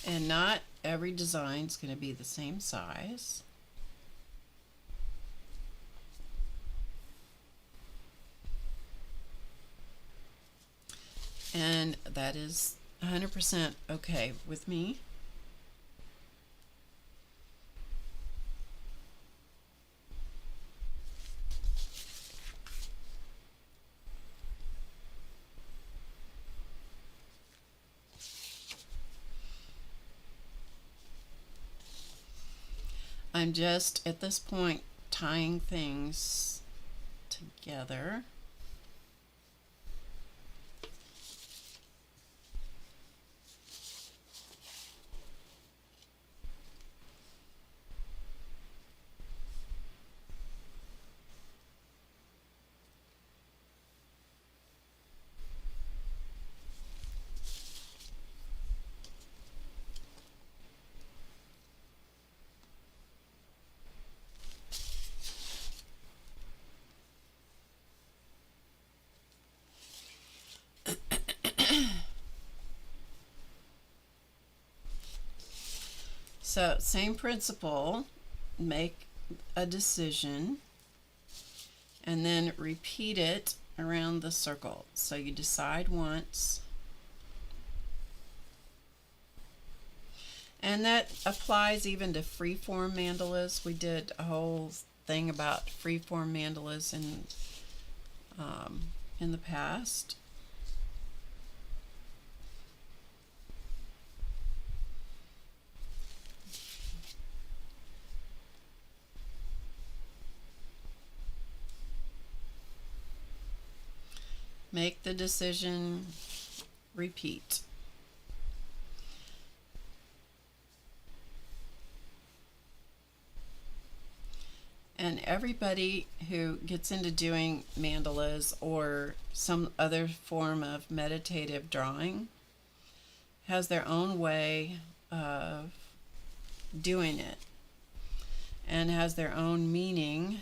And not every design is going to be the same size. And that is 100% okay with me. I'm just at this point tying things together. So same principle, make a decision and then repeat it around the circle. So you decide once, and that applies even to freeform mandalas. We did a whole thing about freeform mandalas in the past. Make the decision, repeat. And everybody who gets into doing mandalas or some other form of meditative drawing has their own way of doing it and has their own meaning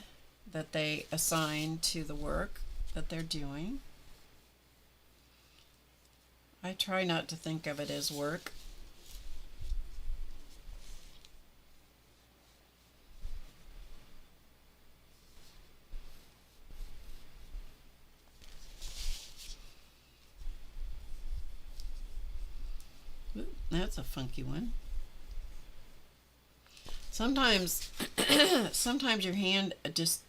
that they assign to the work that they're doing. I try not to think of it as work. Ooh, that's a funky one. Sometimes sometimes your hand just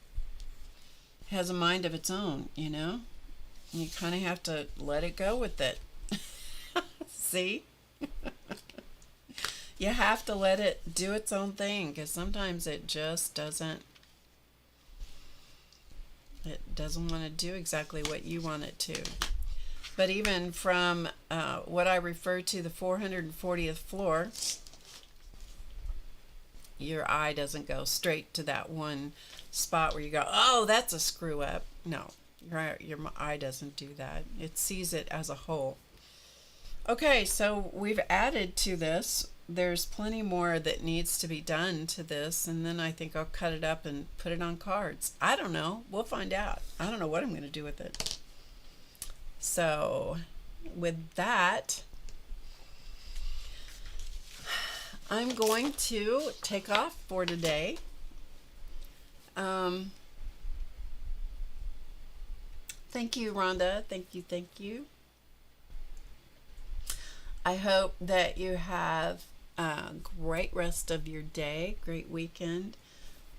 has a mind of its own, you know? And you kind of have to let it go with it. See? You have to let it do its own thing, because sometimes it just doesn't want to do exactly what you want it to. But even from what I refer to the 440th floor, your eye doesn't go straight to that one spot where you go, oh, that's a screw up. No, your eye doesn't do that. It sees it as a whole. Okay, so we've added to this. There's plenty more that needs to be done to this, and then I think I'll cut it up and put it on cards. I don't know. We'll find out. I don't know what I'm going to do with it. So with that, I'm going to take off for today. Thank you, Rhonda. Thank you. I hope that you have a great rest of your day, great weekend.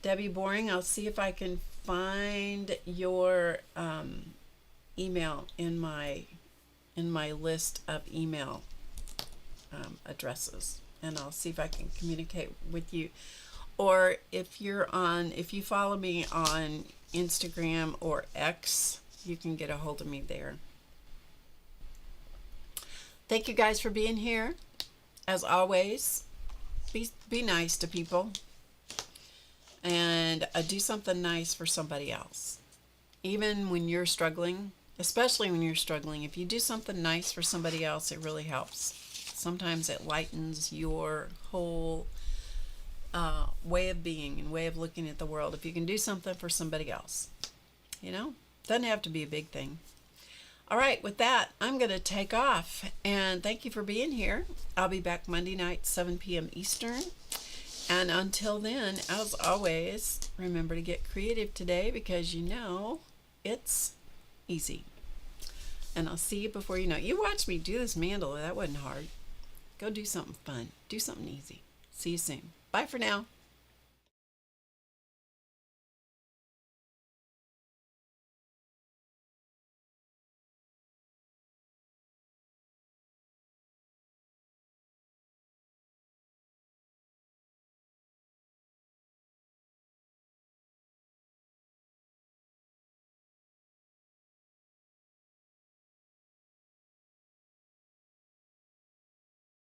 Debbie Boring, I'll see if I can find your email in my list of email addresses, and I'll see if I can communicate with you. Or if you follow me on Instagram or X, you can get a hold of me there. Thank you guys for being here. As always, be nice to people, and do something nice for somebody else. Even when you're struggling, especially when you're struggling, if you do something nice for somebody else, it really helps. Sometimes it lightens your whole way of being and way of looking at the world. If you can do something for somebody else, doesn't have to be a big thing. All right, with that, I'm going to take off, and thank you for being here. I'll be back Monday night, 7 p.m. Eastern. And until then, as always, remember to get creative today, because it's easy. And I'll see you before you know it. You watched me do this mandala. That wasn't hard. Go do something fun. Do something easy. See you soon. Bye for now.